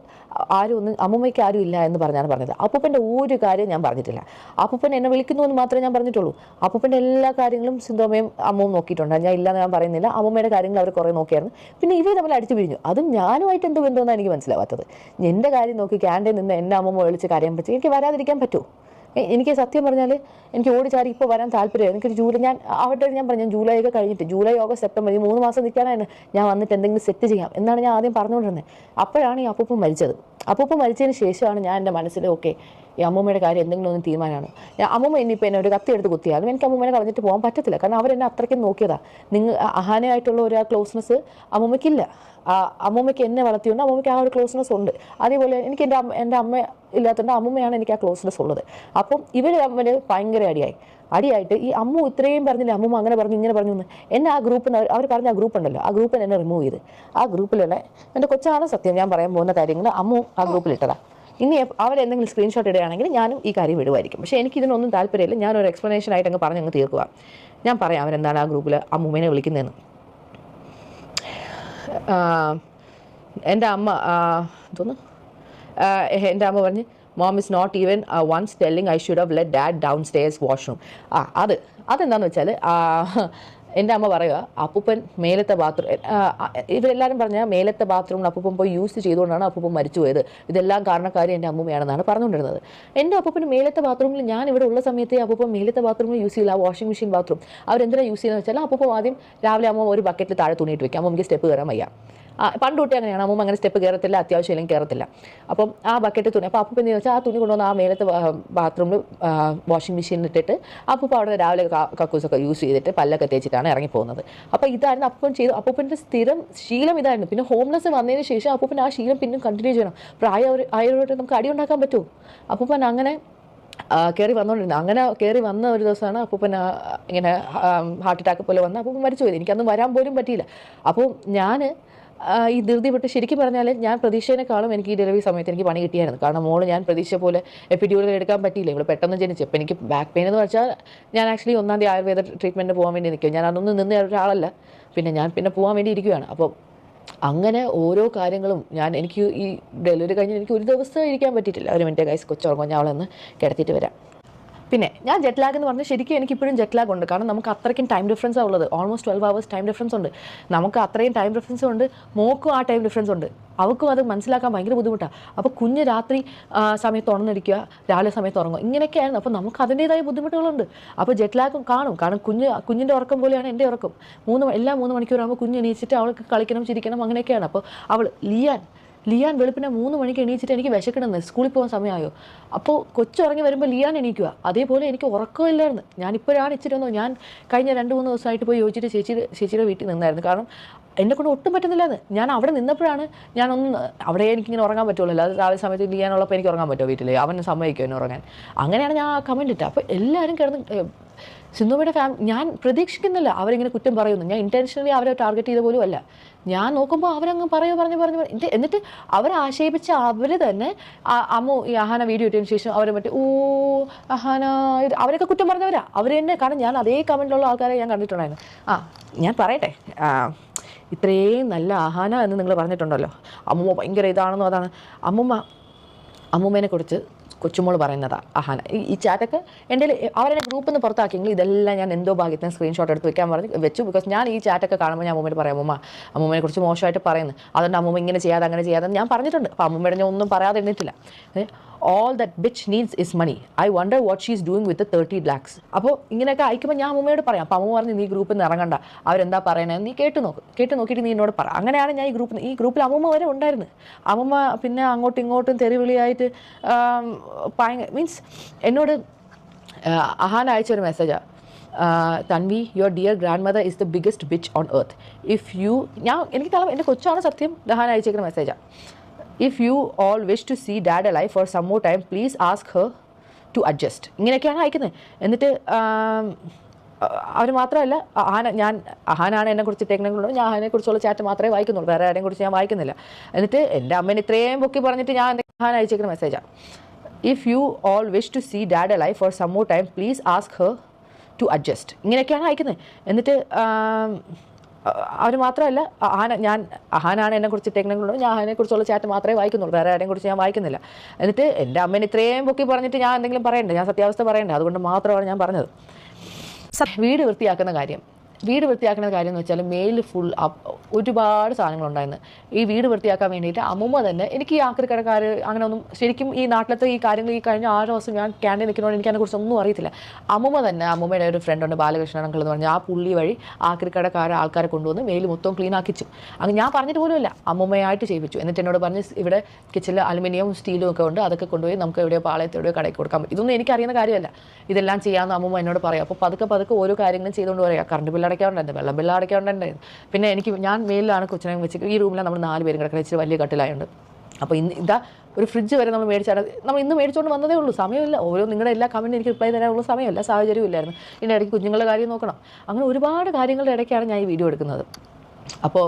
അമ്മൂമ്മയ്ക്ക് ആരും ഇല്ല എന്ന് പറഞ്ഞാണ് പറഞ്ഞത്. അപ്പൂപ്പൻ്റെ ഒരു കാര്യം ഞാൻ പറഞ്ഞിട്ടില്ല. അപ്പൂപ്പൻ എന്നെ വിളിക്കുന്നു എന്ന് മാത്രമേ ഞാൻ പറഞ്ഞിട്ടുള്ളൂ. അപ്പൂപ്പൻ്റെ എല്ലാ കാര്യങ്ങളും സിന്ധുമ്മയും അമ്മവും നോക്കിയിട്ടുണ്ട്. ഞാൻ ഇല്ലാന്ന് ഞാൻ പറയുന്നില്ല. അമ്മൂമ്മയുടെ കാര്യങ്ങൾ അവർ കുറേ നോക്കിയായിരുന്നു. പിന്നെ ഇവർ തമ്മിൽ അടിച്ചു പിരിഞ്ഞു. അതും ഞാനുമായിട്ട് എന്ത് ബന്ധമെന്നാണ് എനിക്ക് മനസ്സിലാവാത്തത്. എൻ്റെ കാര്യം നോക്കി ക്യാൻറ്റീൻ നിന്ന് എന്നെ അമ്മൂമ്മ വിളിച്ച് കാര്യം പറ്റി എനിക്ക് വരാതിരിക്കാൻ പറ്റുമോ? എനിക്ക് സത്യം പറഞ്ഞാൽ എനിക്ക് ഓടിച്ചാടി ഇപ്പോൾ വരാൻ താല്പര്യമാണ്. എനിക്കൊരു ഞാൻ പറഞ്ഞു, ജൂലൈ ഒക്കെ കഴിഞ്ഞിട്ട്, ജൂലൈ, ഓഗസ്റ്റ്, സെപ്റ്റംബർ, ഈ 3 മാസം നിൽക്കാനാണ് ഞാൻ വന്നിട്ട് എന്തെങ്കിലും സെറ്റ് ചെയ്യാം എന്നാണ് ഞാൻ ആദ്യം പറഞ്ഞുകൊണ്ടിരുന്നത്. അപ്പോഴാണ് ഈ അപ്പൂപ്പൻ മരിച്ചത്. അപ്പൂപ്പൻ മരിച്ചതിന് ശേഷമാണ് ഞാൻ എൻ്റെ മനസ്സിൽ ഓക്കെ ഈ അമ്മൂമ്മയുടെ കാര്യം എന്തെങ്കിലും ഒന്ന് തീരുമാനമാണ്. അമ്മൂമ്മ ഇനിയിപ്പോൾ എന്നെ ഒരു കത്തി എടുത്ത് കുത്തിയാലും എനിക്ക് അമ്മൂമ്മനെ കളഞ്ഞിട്ട് പോകാൻ പറ്റത്തില്ല. കാരണം അവരെന്നെ അത്രയ്ക്കും നോക്കിയതാണ്. അഹാനയായിട്ടുള്ള ഒരു ക്ലോസ്നെസ് അമ്മൂമ്മയ്ക്കില്ല. അമ്മൂമ്മയ്ക്ക് എന്നെ വളർത്തിയുണ്ട്, അമ്മൂമ്മയ്ക്ക് ആ ഒരു ക്ലോസ്നെസ് ഉണ്ട്. അതേപോലെ എനിക്ക് എൻ്റെ അമ്മ ഇല്ലാത്തതുകൊണ്ട് അമ്മൂമ്മയാണ് എനിക്ക് ആ ക്ലോസ്നെസ് ഉള്ളത്. അപ്പം ഇവർ തമ്മിൽ ഭയങ്കര അടിയായിട്ട് ഈ അമ്മു ഇത്രയും പറഞ്ഞില്ല, അമ്മൂമ്മ അങ്ങനെ പറഞ്ഞു ഇങ്ങനെ പറഞ്ഞു എന്ന് എന്നെ ആ ഗ്രൂപ്പിൽ നിന്ന് അവർ പറഞ്ഞ ആ ഗ്രൂപ്പ് ഉണ്ടല്ലോ, ആ ഗ്രൂപ്പിൽ എന്നെ റിമൂവ് ചെയ്ത്. ആ ഗ്രൂപ്പിലുള്ള എൻ്റെ കൊച്ചാണ് സത്യം ഞാൻ പറയാൻ പോകുന്ന കാര്യങ്ങൾ അമ്മു ആ ഗ്രൂപ്പിൽ ഇട്ടതാണ്. ഇനി അവരെന്തെങ്കിലും സ്ക്രീൻഷോട്ട് ഇടുകയാണെങ്കിൽ ഞാനും ഈ കാര്യം വിടുമായിരിക്കും. പക്ഷേ എനിക്കിതിനൊന്നും താല്പര്യമില്ല. ഞാനൊരു എക്സ്പ്ലനേഷൻ ആയിട്ട് അങ്ങ് പറഞ്ഞങ്ങ് തീർക്കുക. ഞാൻ പറയാം അവരെന്താണ് ആ ഗ്രൂപ്പിൽ അമ്മൂമ്മേനെ വിളിക്കുന്നതെന്ന്. എൻ്റെ അമ്മ തോന്നുന്നു എൻ്റെ അമ്മ പറഞ്ഞ് mom is not even once telling I should have let dad downstairs washroom. അതെന്താണെന്ന് വെച്ചാൽ എൻ്റെ അമ്മ പറയുക അപ്പൂപ്പൻ മേലത്തെ ബാത്റൂം, ഇവരെല്ലാവരും പറഞ്ഞാൽ മേലത്തെ ബാത്റൂമിൽ അപ്പൂപ്പൻ പോയി യൂസ് ചെയ്തുകൊണ്ടാണ് അപ്പൂപ്പൻ മരിച്ചു പോയത്. ഇതെല്ലാം കാരണക്കാരി എൻ്റെ അമ്മൂമ്മയാണെന്നാണ് പറഞ്ഞുകൊണ്ടിരുന്നത്. എൻ്റെ അപ്പൂപ്പന് മേലത്തെ ബാത്റൂമിൽ ഞാൻ ഇവിടെ ഉള്ള സമയത്ത് അപ്പൂപ്പൻ മേലത്തെ ബാത്റൂമിൽ യൂസ് ചെയ്യില്ല. ആ വാഷിംഗ് മെഷീൻ ബാത്റൂം അവരെന്തിനാണ് യൂസ് ചെയ്യുന്നത് വെച്ചാൽ അപ്പൂപ്പൻ ആദ്യം രാവിലെ അമ്മ ഒരു ബക്കറ്റിൽ താഴെ തുണിയിട്ട് വെക്കാം. അമ്മയ്ക്ക് സ്റ്റെപ്പ് കയറാൻ വയ്യ. പണ്ട് തൊട്ടേ അങ്ങനെയാണ്. അമ്മൂമ്മ അങ്ങനെ സ്റ്റെപ്പ് കയറത്തില്ല, അത്യാവശ്യം ഇല്ലെങ്കിൽ കയറത്തില്ല. അപ്പം ആ ബക്കറ്റ് തുണി അപ്പോൾ അപ്പം എന്ന് വെച്ചാൽ ആ തുണി കൊണ്ടുവന്ന് ആ മേലത്തെ ബാത്റൂമിൽ വാഷിംഗ് മെഷീനിൽ ഇട്ടിട്ട് അപ്പം അവിടെ രാവിലെ കക്കൂസൊക്കെ യൂസ് ചെയ്തിട്ട് പല്ലൊക്കെ തേച്ചിട്ടാണ് ഇറങ്ങിപ്പോകുന്നത്. അപ്പോൾ ഇതായിരുന്നു അപ്പം ചെയ്തു. അപ്പൂപ്പൻ്റെ സ്ഥിരം ശീലം ഇതായിരുന്നു. പിന്നെ ഹോംലെസ് വന്നതിന് ശേഷം അപ്പൂപ്പൻ ആ ശീലം പിന്നെ കണ്ടിന്യൂ ചെയ്യണം. ആയവരോട്ട് നമുക്ക് അടി ഉണ്ടാക്കാൻ പറ്റുമോ? അപ്പൂപ്പൻ അങ്ങനെ കയറി വന്നുകൊണ്ടിരുന്നത്. അങ്ങനെ കയറി വന്ന ഒരു ദിവസമാണ് അപ്പൂപ്പൻ ഇങ്ങനെ ഹാർട്ട് അറ്റാക്ക് പോലെ വന്ന് അപ്പൂപ്പൻ മരിച്ചു പോയത്. എനിക്കന്ന് വരാൻ പോലും പറ്റിയില്ല. അപ്പോൾ ഞാൻ ഈ ധൃതി വിട്ട് ശരിക്കും പറഞ്ഞാൽ ഞാൻ പ്രതീക്ഷേനേക്കാളും എനിക്ക് ഈ ഡെലിവറി സമയത്ത് എനിക്ക് പണി കിട്ടിയായിരുന്നു. കാരണം മോള് ഞാൻ പ്രതീക്ഷ പോലെ എപ്പിഡ്യൂറൽ എടുക്കാൻ പറ്റിയില്ല. ഇവിടെ പെട്ടെന്ന് ജനിച്ചു. അപ്പോൾ എനിക്ക് ബാക്ക് പെയിൻ എന്ന് വെച്ചാൽ ഞാൻ ആക്ച്വലി 1ാം തീയതി ആയുർവേദ ട്രീറ്റ്മെൻറ്റ് പോകാൻ വേണ്ടി നിൽക്കും. ഞാൻ അതൊന്നും നിന്ന ഒരാളല്ല. പിന്നെ പോകാൻ വേണ്ടി ഇരിക്കുകയാണ്. അപ്പോൾ അങ്ങനെ ഓരോ കാര്യങ്ങളും എനിക്ക് ഈ ഡെലിവറി കഴിഞ്ഞ് എനിക്ക് ഒരു ദിവസം ഇരിക്കാൻ പറ്റിയിട്ടില്ല. ഒരു മിനിറ്റ് ഗൈസ്, കൊച്ചുറങ്ങും, ഞാൻ അവളെ ഒന്ന് കിടത്തിയിട്ട് വരാം. പിന്നെ ഞാൻ ജെറ്റ് ലാഗ് എന്ന് പറഞ്ഞാൽ ശരിക്കും എനിക്കിപ്പോഴും ജെറ്റ് ലാഗ് ഉണ്ട്. കാരണം നമുക്ക് അത്രയ്ക്കും ടൈം ഡിഫറൻസാണ് ഉള്ളത്. ഓൾമോസ്റ്റ് 12 hours ടൈം ഡിഫറൻസ് ഉണ്ട്. നമുക്ക് അത്രയും ടൈം ഡിഫറൻസും ഉണ്ട്, മോക്കും ആ ടൈം ഡിഫറൻസ് ഉണ്ട്. അവൾക്കും അത് മനസ്സിലാക്കാൻ ഭയങ്കര ബുദ്ധിമുട്ടാണ്. അപ്പോൾ കുഞ്ഞ് രാത്രി സമയത്ത് ഉണർന്നിരിക്കുക, രാവിലെ സമയത്ത് ഉറങ്ങുക, ഇങ്ങനെയൊക്കെയാണ്. അപ്പോൾ നമുക്ക് അതിൻ്റേതായ ബുദ്ധിമുട്ടുകളുണ്ട്. അപ്പോൾ ജെറ്റ് ലാഗും കാണും. കാരണം കുഞ്ഞിൻ്റെ ഉറക്കം പോലെയാണ് എൻ്റെ ഉറക്കം. 3 മണിക്കൂറാകുമ്പോൾ കുഞ്ഞ് എണീച്ചിട്ട് അവൾക്ക് കളിക്കണം, ചിരിക്കണം, അങ്ങനെയൊക്കെയാണ്. അപ്പോൾ അവൾ ലിയാൻ വെളുപ്പിനെ 3 മണിക്ക് എണീച്ചിട്ട് എനിക്ക് വിശക്കണമെന്ന്, സ്കൂളിൽ പോകാൻ സമയമായോ. അപ്പോൾ കൊച്ചുറങ്ങി വരുമ്പോൾ ലിയാൻ എണീക്കുക. അതേപോലെ എനിക്ക് ഉറക്കമില്ലായിരുന്നു. ഞാനിപ്പോഴാണ് ഇച്ചിരി ഞാൻ കഴിഞ്ഞ 2-3 ദിവസമായിട്ട് പോയി ചോദിച്ചിട്ട് ചേച്ചിയുടെ വീട്ടിൽ നിന്നായിരുന്നു. കാരണം എന്നെക്കൊണ്ട് ഒട്ടും പറ്റുന്നില്ലാന്ന്. ഞാൻ അവിടെ നിന്നപ്പോഴാണ് അവിടെ എനിക്കിങ്ങനെ ഉറങ്ങാൻ പറ്റുള്ളൂ. അത് രാവിലെ സമയത്ത് ലിയാനുള്ളപ്പോൾ എനിക്ക് ഉറങ്ങാൻ പറ്റുമോ വീട്ടിൽ? അവന് സമ്മതിക്കുമോ എന്നെ ഉറങ്ങാൻ? അങ്ങനെയാണ് ഞാൻ ആ കമൻറ്റ് ഇട്ടത്. അപ്പോൾ എല്ലാവരും കിടന്ന് സിന്ധുമ്മയുടെ ഞാൻ പ്രതീക്ഷിക്കുന്നില്ല അവരിങ്ങനെ കുറ്റം പറയുന്നു. ഞാൻ ഇൻറ്റൻഷനലി അവരെ ടാർഗറ്റ് ചെയ്ത പോലും അല്ല. ഞാൻ നോക്കുമ്പോൾ അവരങ്ങ് പറഞ്ഞു എന്നിട്ട് അവരെ ആക്ഷേപിച്ച അവർ തന്നെ അമ്മു ഈ അഹാന വീഡിയോ ഇട്ടതിന് ശേഷം അവർ അഹാന അവരൊക്കെ കുറ്റം പറഞ്ഞവരാ അവർ തന്നെ. കാരണം ഞാൻ അതേ കമൻറ്റിലുള്ള ആൾക്കാരെ ഞാൻ കണ്ടിട്ടുണ്ടായിരുന്നു. ഞാൻ പറയട്ടെ, ഇത്രയും നല്ല അഹാന എന്ന് നിങ്ങൾ പറഞ്ഞിട്ടുണ്ടല്ലോ, അമ്മൂമ്മ ഭയങ്കര ഇതാണെന്നോ അതാണ്. അമ്മൂമ്മേനെ കുറിച്ച് കൊച്ചുമോൾ പറയുന്നതാണ് അഹാന. ഈ ചാറ്റൊക്കെ എൻ്റെ അവരെന്നെ ഗ്രൂപ്പിൽ നിന്ന് പുറത്താക്കിയെങ്കിൽ ഇതെല്ലാം ഞാൻ എന്തോ ഭാഗ്യത്തിന് സ്ക്രീൻഷോട്ട് എടുത്ത് വെച്ചു. ബിക്കോസ് ഞാൻ ഈ ചാറ്റൊക്കെ കാണുമ്പോൾ ഞാൻ അമ്മൂമ്മയോട് പറയാം, അമ്മൂമ്മയെ കുറിച്ച് മോശമായിട്ട് പറയുന്നു, അതുകൊണ്ട് അമ്മൂമ്മ ഇങ്ങനെ ചെയ്യാതെ അങ്ങനെ ചെയ്യാതെ ഞാൻ പറഞ്ഞിട്ടുണ്ട്. അപ്പോൾ അമ്മൂമ്മയുടെ ഞാൻ ഒന്നും പറയാതെ എണ്ണിട്ടില്ല. all that bitch needs is money. I wonder what she's doing with the 30 lakhs. അപ്പോൾ ഇങ്ങനെയൊക്കെ അയക്കുമ്പോൾ ഞാൻ അമ്മൂമ്മയോട് പറയാം. അപ്പോൾ അമ്മ പറഞ്ഞ് നീ ഗ്രൂപ്പിൽ നിന്ന് ഇറങ്ങണ്ട, അവരെന്താ പറയണത് നീ കേട്ട് നോക്കിയിട്ട് നീ എന്നോട് പറ. അങ്ങനെയാണ് ഞാൻ ഈ ഗ്രൂപ്പിൽ അമ്മൂമ്മ വരെ ഉണ്ടായിരുന്നു. അമ്മൂമ്മ പിന്നെ അങ്ങോട്ടും ഇങ്ങോട്ടും തെറിവിളിയായിട്ട് മീൻസ് എന്നോട് അഹാന അയച്ചൊരു മെസ്സേജാണ്, Tanvi your dear grand mother is the biggest bitch on earth. എനിക്ക് എൻ്റെ കൊച്ചാണ് സത്യം അഹാന അയച്ചേക്കുന്ന മെസ്സേജാണ്. If you all wish to see dad alive for some more time, please ask her to adjust. ഇങ്ങനെയൊക്കെയാണ് അയക്കുന്നത്. എന്നിട്ട് അവർ മാത്രമല്ല അഹാനാണ് എന്നെക്കുറിച്ച് ഇട്ടേക്കുന്നുള്ളൂ. ഞാൻ അതിനെക്കുറിച്ചുള്ള ചാറ്റ് മാത്രമേ വായിക്കുന്നുള്ളൂ, വേറെ ആരെയും കുറിച്ച് ഞാൻ വായിക്കുന്നില്ല. എന്നിട്ട് എൻ്റെ അമ്മേനെ ഇത്രയും പൊക്കി പറഞ്ഞിട്ട് ഞാൻ അഹാന അയച്ചേക്കുന്ന മെസ്സേജാണ്. If you all wish to see dad alive for some more time, please ask her to adjust. ഇങ്ങനെയൊക്കെയാണ് അയക്കുന്നത്. എന്നിട്ട് അവർ മാത്രമല്ല അഹാനാണ് എന്നെക്കുറിച്ച് ഇട്ടേക്കുന്നുള്ളൂ. ഞാൻ അതിനെക്കുറിച്ചുള്ള ചാറ്റ് മാത്രമേ വായിക്കുന്നുള്ളൂ, വേറെ ആരെയും കുറിച്ച് ഞാൻ വായിക്കുന്നില്ല. എന്നിട്ട് എൻ്റെ അമ്മേനെ ഇത്രയും പൊക്കി പറഞ്ഞിട്ട് ഞാൻ എന്തെങ്കിലും പറയണ്ടേ? ഞാൻ സത്യാവസ്ഥ പറയണ്ടേ? അതുകൊണ്ട് മാത്രമാണ് ഞാൻ പറഞ്ഞത്. വീട് വൃത്തിയാക്കുന്ന കാര്യം എന്ന് വെച്ചാൽ മെയിൽ ഫുൾ ഒരുപാട് സാധനങ്ങളുണ്ടായിരുന്നു. ഈ വീട് വൃത്തിയാക്കാൻ വേണ്ടിയിട്ട് അമ്മൂമ്മ തന്നെ, എനിക്ക് ഈ ആക്രിക്കടക്കാർ അങ്ങനെ ഒന്നും ശരിക്കും ഈ നാട്ടിലത്തെ ഈ കാര്യങ്ങൾ ഈ കഴിഞ്ഞ 6 ദിവസം ഞാൻ ക്യാൻറ്റീൻ നിൽക്കുന്നതുകൊണ്ട് എനിക്ക് അതിനെക്കുറിച്ച് ഒന്നും അറിയത്തില്ല. അമ്മൂമ്മ തന്നെ, അമ്മൂമ്മയുടെ ഒരു ഫ്രണ്ടുണ്ട് ബാലകൃഷ്ണൻ അങ്കിൾ എന്ന് പറഞ്ഞാൽ, ആ പുള്ളി വഴി ആക്രിക്കടക്കാരെ ആൾക്കാരെ കൊണ്ടുവന്ന് മേല് മൊത്തം ക്ലീൻ ആക്കിച്ചു. അങ്ങനെ ഞാൻ പറഞ്ഞിട്ട് പോലുമില്ല, അമ്മൂമ്മയായിട്ട് ചെയ്യിപ്പിച്ചു. എന്നിട്ട് എന്നോട് പറഞ്ഞ് ഇവിടെ കിച്ചണിൽ അലുമിനിയവും സ്റ്റീലും ഒക്കെ ഉണ്ട്, അതൊക്കെ കൊണ്ടുപോയി നമുക്ക് എവിടെയോ പാളയത്ത് എവിടെയോ കടയിൽ കൊടുക്കാൻ പറ്റും. ഇതൊന്നും എനിക്കറിയുന്ന കാര്യമല്ല. ഇതെല്ലാം ചെയ്യാമെന്ന് അമ്മൂമ്മ എന്നോട് പറയാം. അപ്പോൾ പതുക്കെ ഓരോ കാര്യങ്ങളും ചെയ്തുകൊണ്ട് പറയാം. കറണ്ട് ബില്ല് അടയ്ക്കാറുണ്ടായിരുന്നു, വെള്ളം ബില്ല് അടയ്ക്കാറുണ്ടായിരുന്നു. പിന്നെ ഞാൻ മേലിലാണ് കൊച്ചിനെ വെച്ച്, ഈ റൂമിലാണ് നമ്മൾ 4 പേരും കിടക്കുന്നത്, ഇച്ചിരി വലിയ കട്ടിലായുണ്ട്. അപ്പോൾ ഇതാ ഒരു ഫ്രിഡ്ജ് വരെ നമ്മൾ ഇന്ന് മേടിച്ചുകൊണ്ട് വന്നതേ ഉള്ളൂ, സമയമില്ല. നിങ്ങളുടെ എല്ലാ കമൻറ്റും എനിക്ക് റിപ്ലൈ തരാനുള്ള സമയമില്ല, സാഹചര്യവും ഇല്ലായിരുന്നു. ഇതിൻ്റെ ഇടയ്ക്ക് കുഞ്ഞുങ്ങളുടെ കാര്യം നോക്കണം. അങ്ങനെ ഒരുപാട് കാര്യങ്ങളുടെ ഇടയ്ക്കാണ് ഞാൻ ഈ വീഡിയോ എടുക്കുന്നത്. അപ്പോൾ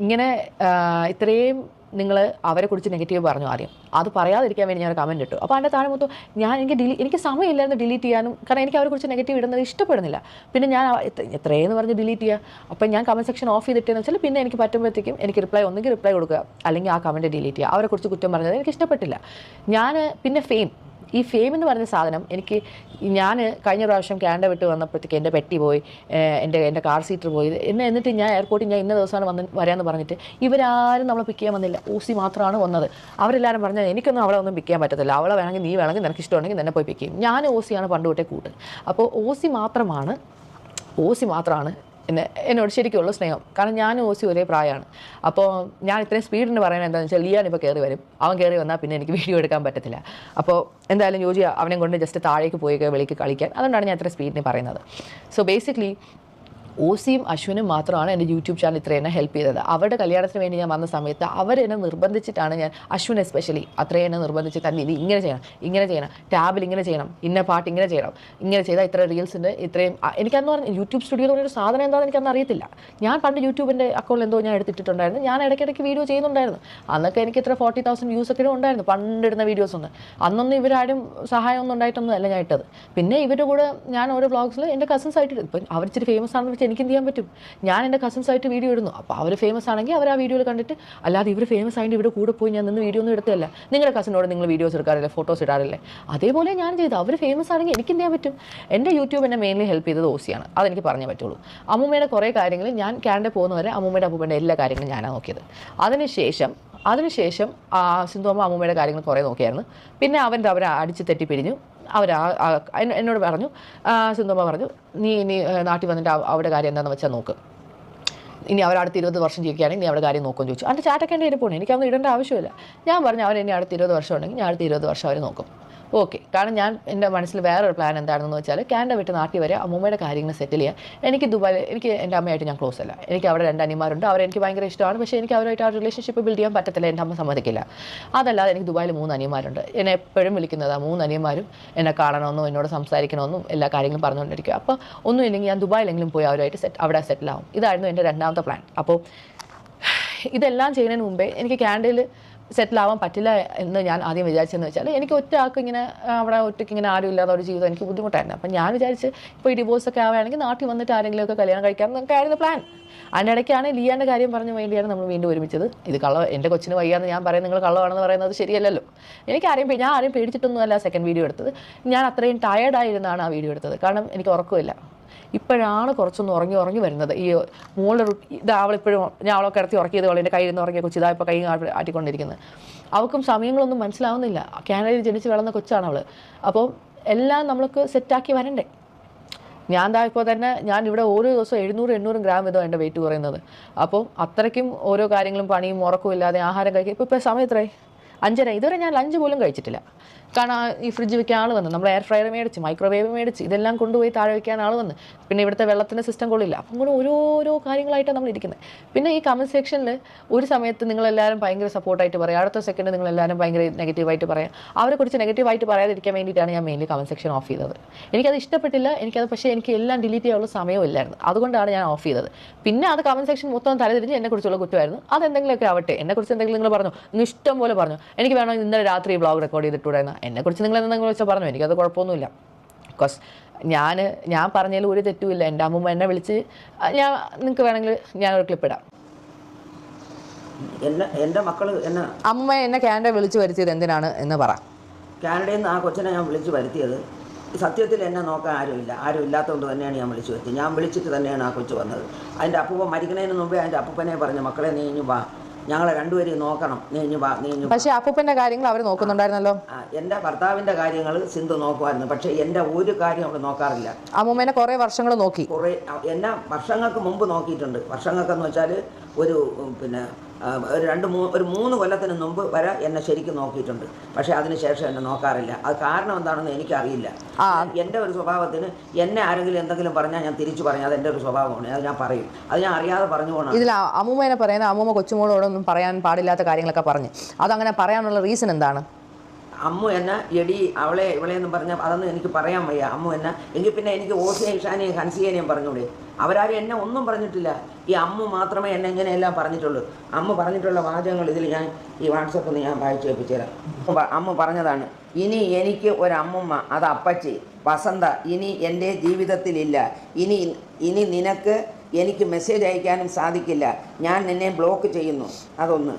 ഇങ്ങനെ ഇത്രയും നിങ്ങൾ അവരെക്കുറിച്ച് നെഗറ്റീവ് പറഞ്ഞു ആദ്യം, അത് പറയാതിരിക്കാൻ വേണ്ടി ഞാൻ കമൻറ്റ് ഇട്ടു. അപ്പോൾ അതിൻ്റെ താഴെ മൊത്തം എനിക്ക് സമയമില്ലായിരുന്നു ഡിലീറ്റ് ചെയ്യാനും, കാരണം എനിക്ക് അവരെക്കുറിച്ച് നെഗറ്റീവ് ഇടുന്നത് ഇഷ്ടപ്പെടുന്നില്ല. പിന്നെ ഞാൻ എത്രയെന്ന് പറഞ്ഞ് ഡിലീറ്റ് ചെയ്യുക. അപ്പോൾ ഞാൻ കമൻറ്റ് സെക്ഷൻ ഓഫ് ചെയ്തിട്ടെന്ന് വെച്ചാൽ പിന്നെ എനിക്ക് പറ്റുമ്പോഴത്തേക്കും എനിക്ക് ഒന്നെങ്കിൽ റിപ്ലൈ കൊടുക്കുക, അല്ലെങ്കിൽ ആ കമൻറ്റ് ഡിലീറ്റ് ചെയ്യുക. അവരെക്കുറിച്ച് കുറ്റം പറഞ്ഞത് എനിക്ക് ഇഷ്ടപ്പെട്ടില്ല. പിന്നെ ഈ ഫെയിം എന്ന് പറഞ്ഞ സാധനം ഞാൻ കഴിഞ്ഞ പ്രാവശ്യം കാനഡ വിട്ട് വന്നപ്പോഴത്തേക്ക് എൻ്റെ പെട്ടി പോയി, എൻ്റെ കാർ സീറ്റർ പോയി. എന്നിട്ട് ഞാൻ എയർപോർട്ടിൽ ഇന്ന ദിവസമാണ് വരാമെന്ന് പറഞ്ഞിട്ട് ഇവരാരും നമ്മളെ പിക്ക് ചെയ്യാൻ വന്നില്ല. ഓസി മാത്രമാണ് വന്നത്. അവരെല്ലാവരും പറഞ്ഞാൽ എനിക്കൊന്നും അവളെ ഒന്നും പിക്ക് ചെയ്യാൻ പറ്റത്തില്ല, അവളെ വേണമെങ്കിൽ നീ വേണമെങ്കിൽ നിനക്ക് ഇഷ്ടമുണ്ടെങ്കിൽ തന്നെ പോയി പിക്ക് ചെയ്യും. ഞാൻ ഓസിയാണ് പണ്ട് തൊട്ടേ കൂട്ട്. അപ്പോൾ ഓസി മാത്രമാണ് എന്നോട് ശരിക്കുള്ള സ്നേഹം. കാരണം ഞാനും ഓസി ഒരേ പ്രായമാണ്. അപ്പോൾ ഞാൻ ഇത്രയും സ്പീഡിന് പറയുന്നത് എന്താണെന്ന് വെച്ചാൽ, ലിയാൻ ഇപ്പോൾ കയറി വരും. അവൻ കയറി വന്നാൽ പിന്നെ എനിക്ക് വീഡിയോ എടുക്കാൻ പറ്റത്തില്ല. അപ്പോൾ എന്തായാലും ജോജി അവനെ കൊണ്ട് ജസ്റ്റ് താഴേക്ക് പോയി വെളിക്ക് കളിക്കാൻ, അതുകൊണ്ടാണ് ഞാൻ ഇത്ര സ്പീഡിന് പറയുന്നത്. സോ ബേസിക്കലി ഓസിയും അശ്വിനും മാത്രമാണ് എൻ്റെ യൂട്യൂബ് ചാനൽ ഇത്രയും എന്നെ ഹെൽപ്പ് ചെയ്തത്. അവരുടെ കല്യാണത്തിന് വേണ്ടി ഞാൻ വന്ന സമയത്ത് അവരെന്നെ നിർബന്ധിച്ചിട്ടാണ് അശ്വിൻ എസ്പെഷ്യലി അത്രയും എന്നെ നിർബന്ധിച്ച് തന്നെ ഇത് ഇങ്ങനെ ചെയ്യണം, ടാബിൽ ഇങ്ങനെ ചെയ്യണം, ഇന്ന പാട്ട് ഇങ്ങനെ ചെയ്താൽ ഇത്ര റീൽസിൻ്റെ ഇത്രയും. എനിക്കന്ന് പറഞ്ഞാൽ യൂട്യൂബ് സ്റ്റുഡിയോ എന്ന് പറഞ്ഞൊരു സാധനം എന്താണെന്ന് എനിക്കന്ന് അറിയത്തില്ല. ഞാൻ പണ്ട് യൂട്യൂബിൻ്റെ അക്കൗണ്ടിൽ എന്തോ ഞാൻ എടുത്തിട്ടുണ്ടായിരുന്നു. ഞാൻ ഇടയ്ക്കിടയ്ക്ക് വീഡിയോ ചെയ്യുന്നുണ്ടായിരുന്നു. അന്നൊക്കെ എനിക്ക് ഇത്ര 40,000 വ്യൂസ് ഒക്കെ ഉണ്ടായിരുന്നു പണ്ടിടുന്ന വീഡിയോസ് ഒന്നും. അന്നൊന്നും ഇവരാരും സഹായമൊന്നും ഉണ്ടായിട്ടൊന്നും അല്ല ഞാൻ ഇട്ടത്. പിന്നെ ഇവരുടെ കൂടെ ഞാൻ ഓരോ വ്ളോഗ്സിൽ എൻ്റെ കസിൻസ് ആയിട്ട് ഇപ്പം അവർ ഇച്ചിരി ഫേമസ് ആണെന്ന് വെച്ചാൽ എനിക്ക് എന്ത് ചെയ്യാൻ പറ്റും? ഞാൻ എൻ്റെ കസിൻസായിട്ട് വീഡിയോ ഇടുന്നു. അപ്പോൾ അവർ ഫേമസ് ആണെങ്കിൽ അവർ ആ വീഡിയോയിൽ കണ്ടിട്ട്, അല്ലാതെ ഇവർ ഫേമസ് ആയിട്ട് ഇവിടെ കൂടെ പോയി ഞാൻ നിന്ന് വീഡിയോ ഒന്നും എടുത്തല്ല. നിങ്ങളുടെ കസിനോട് നിങ്ങൾ വീഡിയോസ് എടുക്കാറില്ലേ, ഫോട്ടോസ് ഇടാറില്ലേ? അതേപോലെ ഞാൻ ചെയ്തു. അവർ ഫേമസ് ആണെങ്കിൽ എനിക്ക് എന്ത് ചെയ്യാൻ പറ്റും? എൻ്റെ യൂട്യൂബ് എന്നെ മെയിൻലി ഹെൽപ്പ് ചെയ്തത് ഓസിയാണ്. അതെനിക്ക് പറഞ്ഞേ പറ്റുള്ളൂ. അമ്മൂമ്മയുടെ കുറേ കാര്യങ്ങൾ ഞാൻ കാനഡ പോകുന്നവരെ അമ്മൂമ്മയുടെ അപ്പൂപ്പൻ്റെ എല്ലാ കാര്യങ്ങളും ഞാനാണ് നോക്കിയത്. അതിനുശേഷം സിന്ധുവമ്മ അമ്മൂമ്മയുടെ കാര്യങ്ങൾ കുറേ നോക്കിയായിരുന്നു. പിന്നെ അവരെ അടിച്ച് തെറ്റിപ്പിരിഞ്ഞു. എന്നോട് പറഞ്ഞു, സിന്ധുമ്മ പറഞ്ഞു, നീ ഇനി നാട്ടിൽ വന്നിട്ട് അവിടെ കാര്യം എന്താണെന്ന് വെച്ചാൽ നോക്ക്, ഇനി അവരടുത്ത് 20 വർഷം ജീവിക്കുകയാണെങ്കിൽ നീ അവിടെ കാര്യം നോക്കുമെന്ന് ചോദിച്ചു. അതിൻ്റെ ചാറ്റൊക്കെ എൻ്റെ ഇരിപ്പുണ്ട്, എനിക്കതൊന്നും ഇടേണ്ട ആവശ്യമില്ല. ഞാൻ പറഞ്ഞു അവരെന്നെ അടുത്ത് 20 വർഷം ഉണ്ടെങ്കിൽ ഞാൻ അടുത്ത 20 വർഷം അവർ നോക്കും. ഓക്കെ. കാരണം എൻ്റെ മനസ്സിൽ വേറൊരു പ്ലാൻ എന്താണെന്ന് വെച്ചാൽ, കാനഡ വിട്ട് നാട്ടിൽ വരെ അമ്മൂമ്മയുടെ കാര്യങ്ങൾ സെറ്റിൽ ചെയ്യാൻ. എനിക്ക് എൻ്റെ അമ്മയായിട്ട് ഞാൻ ക്ലോസ് അല്ല. എനിക്ക് അവിടെ 2 അനിയന്മാരുണ്ട്, അവരെനിക്ക് ഭയങ്കര ഇഷ്ടമാണ്. പക്ഷേ എനിക്ക് അവരുമായിട്ട് ആ റിലേഷൻഷിപ്പ് ബിൽഡ് ചെയ്യാൻ പറ്റത്തില്ല, എൻ്റെ അമ്മ സമ്മതിക്കില്ല. അതല്ലാതെ എനിക്ക് ദുബായിൽ 3 അനിയന്മാരുണ്ട്. എന്നെ എപ്പോഴും വിളിക്കുന്നത് 3 അനിയന്മാരും എന്നെ കാണണമെന്നും എന്നോട് സംസാരിക്കണമെന്നും എല്ലാ കാര്യങ്ങളും പറഞ്ഞുകൊണ്ടിരിക്കുക. അപ്പോൾ ഒന്നുമില്ലെങ്കിൽ ഞാൻ ദുബായിലെങ്കിലും പോയി അവരുമായിട്ട് അവിടെ സെറ്റിലാവും. ഇതായിരുന്നു എൻ്റെ 2ാമത്തെ പ്ലാൻ. അപ്പോൾ ഇതെല്ലാം ചെയ്യുന്നതിന് മുമ്പേ എനിക്ക് കാനഡയിൽ സെറ്റിലാവാൻ പറ്റില്ല എന്ന് ഞാൻ ആദ്യം വിചാരിച്ചതെന്ന് വെച്ചാൽ, എനിക്ക് ഒറ്റയാൾക്ക് ഇങ്ങനെ അവിടെ ഒറ്റയ്ക്ക് ഇങ്ങനെ ആരും ഇല്ലാത്ത ഒരു ജീവിതം എനിക്ക് ബുദ്ധിമുട്ടായിരുന്നു. അപ്പം ഞാൻ വിചാരിച്ച് ഇപ്പോൾ ഈ ഡിവോഴ്സൊക്കെ ആവുകയാണെങ്കിൽ നാട്ടിൽ വന്നിട്ട് ആരെങ്കിലുമൊക്കെ കല്യാണം കഴിക്കാമെന്നൊക്കെ ആയിരുന്നു പ്ലാൻ. അതിൻ്റെ ഇടയ്ക്കാണ് ലിയാൻ്റെ കാര്യം പറഞ്ഞ വേണ്ടിയാണ് നമ്മൾ വീണ്ടും ഒരുമിച്ചത്. ഇത് എൻ്റെ കൊച്ചിന് വയ്യാന്ന് ഞാൻ പറയും, നിങ്ങൾ കള്ളമാണെന്ന് പറയുന്നത് ശരിയല്ലല്ലോ. ഞാൻ ആരെയും പേടിച്ചിട്ടൊന്നുമല്ല സെക്കൻഡ് വീഡിയോ എടുത്തത്. ഞാൻ അത്രയും ടയേർഡായിരുന്നാണ് ആ വീഡിയോ എടുത്തത്. കാരണം എനിക്ക് ഉറക്കമില്ല. ഇപ്പോഴാണ് കുറച്ചൊന്ന് ഉറങ്ങി വരുന്നത്. ഈ മോളുടെ ഇത് അവളിപ്പോഴും ഞാൻ അവളെ കിടത്തി ഉറക്കിയത് പോലെ എൻ്റെ കയ്യിൽ നിന്ന് ഉറങ്ങിയ കൊച്ചു ഇതാ ഇപ്പോൾ കൈ ആട്ടിക്കൊണ്ടിരിക്കുന്നത്. അവൾക്കും സമയങ്ങളൊന്നും മനസ്സിലാവുന്നില്ല. കാനഡയിൽ ജനിച്ച് വളർന്ന കൊച്ചാണ് അവൾ. അപ്പോൾ എല്ലാം നമ്മൾക്ക് സെറ്റാക്കി വരണ്ടേ. ഞാൻ ഇപ്പോൾ തന്നെ ഞാൻ ഇവിടെ ഓരോ ദിവസവും 700-800 ഗ്രാം വീതം എൻ്റെ വെയിറ്റ് കുറയുന്നത്. അപ്പോൾ അത്രയ്ക്കും ഓരോ കാര്യങ്ങളും പണിയും ഉറക്കവും ഇല്ലാതെ ആഹാരം കഴിക്കുക. ഇപ്പോൾ സമയം എത്രയായി? 5:30. ഇതുവരെ ഞാൻ ലഞ്ച് പോലും കഴിച്ചിട്ടില്ല. കാരണം ഈ ഫ്രിഡ്ജ് വെക്കാൻ ആൾ വന്നു, നമ്മൾ എയർ ഫ്രയർ മേടിച്ച്, മൈക്രോവേവ് മേടിച്ച്, ഇതെല്ലാം കൊണ്ടുപോയി താഴെ വയ്ക്കാൻ ആൾ വന്ന്. പിന്നെ ഇവിടുത്തെ വെള്ളത്തിൻ്റെ സിസ്റ്റം കൊള്ളില്ല. അപ്പം കൂടെ ഓരോ കാര്യങ്ങളായിട്ടാണ് നമ്മൾ ഇരിക്കുന്നത്. പിന്നെ ഈ കമൻറ്റ് സെക്ഷനിൽ ഒരു സമയത്ത് നിങ്ങളെല്ലാവരും ഭയങ്കര സപ്പോർട്ടായിട്ട് പറയാം, അടുത്ത സെക്കൻഡ് നിങ്ങളെല്ലാവരും ഭയങ്കര നെഗറ്റീവായിട്ട് പറയാം. അവരെക്കുറിച്ച് നെഗറ്റീവായിട്ട് പറയാതിരിക്കാൻ വേണ്ടിയിട്ടാണ് ഞാൻ മെയിൻലി കമൻറ്റ് സെക്ഷൻ ഓഫ് ചെയ്തത്. എനിക്കത് ഇഷ്ടപ്പെട്ടില്ല. പക്ഷേ എനിക്ക് എല്ലാം ഡിലീറ്റ് ചെയ്യാനുള്ള സമയമില്ലായിരുന്നു. അതുകൊണ്ടാണ് ഞാൻ ഓഫ് ചെയ്തത്. പിന്നെ അത് കമൻറ്റ് സെക്ഷൻ മൊത്തം തലതിരിഞ്ഞ് എന്നെക്കുറിച്ചുള്ള കുറ്റമായിരുന്നു. അതെന്തെങ്കിലുമൊക്കെ ആവട്ടെ. എന്നെക്കുറിച്ച് എന്തെങ്കിലും നിങ്ങൾ പറഞ്ഞു, നിങ്ങൾ ഇഷ്ടം പോലെ പറഞ്ഞു. എനിക്ക് വേണമെങ്കിൽ ഇന്നലെ രാത്രി വ്ളോഗ് റെക്കോർഡ് ചെയ്തിട്ടുണ്ടായിരുന്നു. എന്നെക്കുറിച്ച് നിങ്ങൾ എന്തെങ്കിലും വെച്ചാൽ പറഞ്ഞു, എനിക്കത് കുഴപ്പമൊന്നുമില്ല. ബിക്കോസ് ഞാൻ പറഞ്ഞതിൽ ഒരു തെറ്റുമില്ല. എൻ്റെ അമ്മൂമ്മ എന്നെ വിളിച്ച് നിങ്ങൾക്ക് വേണമെങ്കിൽ ഞാനൊരു ക്ലിപ്പ് ഇടാം. എൻ്റെ മക്കൾ അമ്മൂമ്മ എന്നെ കാനഡ വിളിച്ച് വരുത്തിയത് എന്തിനാണ് എന്ന് പറ. കാനഡയിൽ നിന്ന് ആ കൊച്ചിനെ ഞാൻ വിളിച്ച് വരുത്തിയത് സത്യത്തിൽ എന്നെ നോക്കാൻ ആരുമില്ല, ആരും ഇല്ലാത്തതുകൊണ്ട് തന്നെയാണ് ഞാൻ വിളിച്ചു വരുത്തി. ഞാൻ വിളിച്ചിട്ട് തന്നെയാണ് ആ കൊച്ചു വന്നത്. അതിൻ്റെ അപ്പൂപ്പൻ മരിക്കുന്നതിന് മുമ്പേ അതിൻ്റെ അപ്പൂപ്പനെ പറഞ്ഞു, മക്കളെ നീ ഇഞ്ഞു വാ, ഞങ്ങളെ രണ്ടുപേരെയും നോക്കണം, നീ ഇഞ്ഞു വാ, നീ ഇഞ്ഞു. പക്ഷേ അപ്പൂപ്പൻ്റെ കാര്യങ്ങൾ അവർ നോക്കുന്നുണ്ടായിരുന്നല്ലോ. എൻ്റെ ഭർത്താവിൻ്റെ കാര്യങ്ങൾ സിന്ധു നോക്കുമായിരുന്നു, പക്ഷേ എൻ്റെ ഒരു കാര്യം അവൾ നോക്കാറില്ല. അമ്മൂമ്മേനെ കുറേ വർഷങ്ങൾ നോക്കി. കുറേ എന്നെ വർഷങ്ങൾക്ക് മുമ്പ് നോക്കിയിട്ടുണ്ട്. വർഷങ്ങൾക്കെന്ന് വെച്ചാൽ ഒരു പിന്നെ ഒരു 3 കൊല്ലത്തിന് മുമ്പ് വരെ എന്നെ ശരിക്കും നോക്കിയിട്ടുണ്ട്. പക്ഷേ അതിന് ശേഷം എന്നെ നോക്കാറില്ല. അത് കാരണം എന്താണെന്ന് എനിക്കറിയില്ല. എൻ്റെ ഒരു സ്വഭാവത്തിന് എന്നെ ആരെങ്കിലും എന്തെങ്കിലും പറഞ്ഞാൽ ഞാൻ തിരിച്ചു പറഞ്ഞാൽ അത് എൻ്റെ ഒരു സ്വഭാവമാണ്. അത് ഞാൻ പറയും, അത് ഞാൻ അറിയാതെ പറഞ്ഞു പോകണം. ഇതിൽ അമ്മൂമ്മേനെ പറയുന്ന അമ്മൂമ്മ കൊച്ചുമോളോടൊന്നും പറയാൻ പാടില്ലാത്ത കാര്യങ്ങളൊക്കെ പറഞ്ഞു. അതങ്ങനെ പറയാനുള്ള റീസൺ എന്താണ്? അമ്മു എന്നെ എടി അവളെ ഇവളെന്നും പറഞ്ഞാൽ അതൊന്നും എനിക്ക് പറയാൻ വയ്യ. അമ്മു എന്നെ എങ്കിൽ പിന്നെ എനിക്ക് ഓസിയെ ഇഷാനെയും ഹൻസിയേനെയും പറഞ്ഞൂടെ? അവരാരും എന്നെ ഒന്നും പറഞ്ഞിട്ടില്ല. ഈ അമ്മു മാത്രമേ എന്നെ ഇങ്ങനെയെല്ലാം പറഞ്ഞിട്ടുള്ളൂ. അമ്മ പറഞ്ഞിട്ടുള്ള വാചകങ്ങൾ ഇതിൽ ഞാൻ ഈ വാട്സപ്പിൽ ഞാൻ വായിച്ചു കേൾപ്പിച്ചു തരാം. അമ്മ പറഞ്ഞതാണ്, ഇനി എനിക്ക് ഒരമ്മുമ്മ, അത് അപ്പച്ചി വസന്ത ഇനി എൻ്റെ ജീവിതത്തിലില്ല. ഇനി നിനക്ക് എനിക്ക് മെസ്സേജ് അയക്കാനും സാധിക്കില്ല. ഞാൻ നിന്നെ ബ്ലോക്ക് ചെയ്യുന്നു. അതൊന്ന്.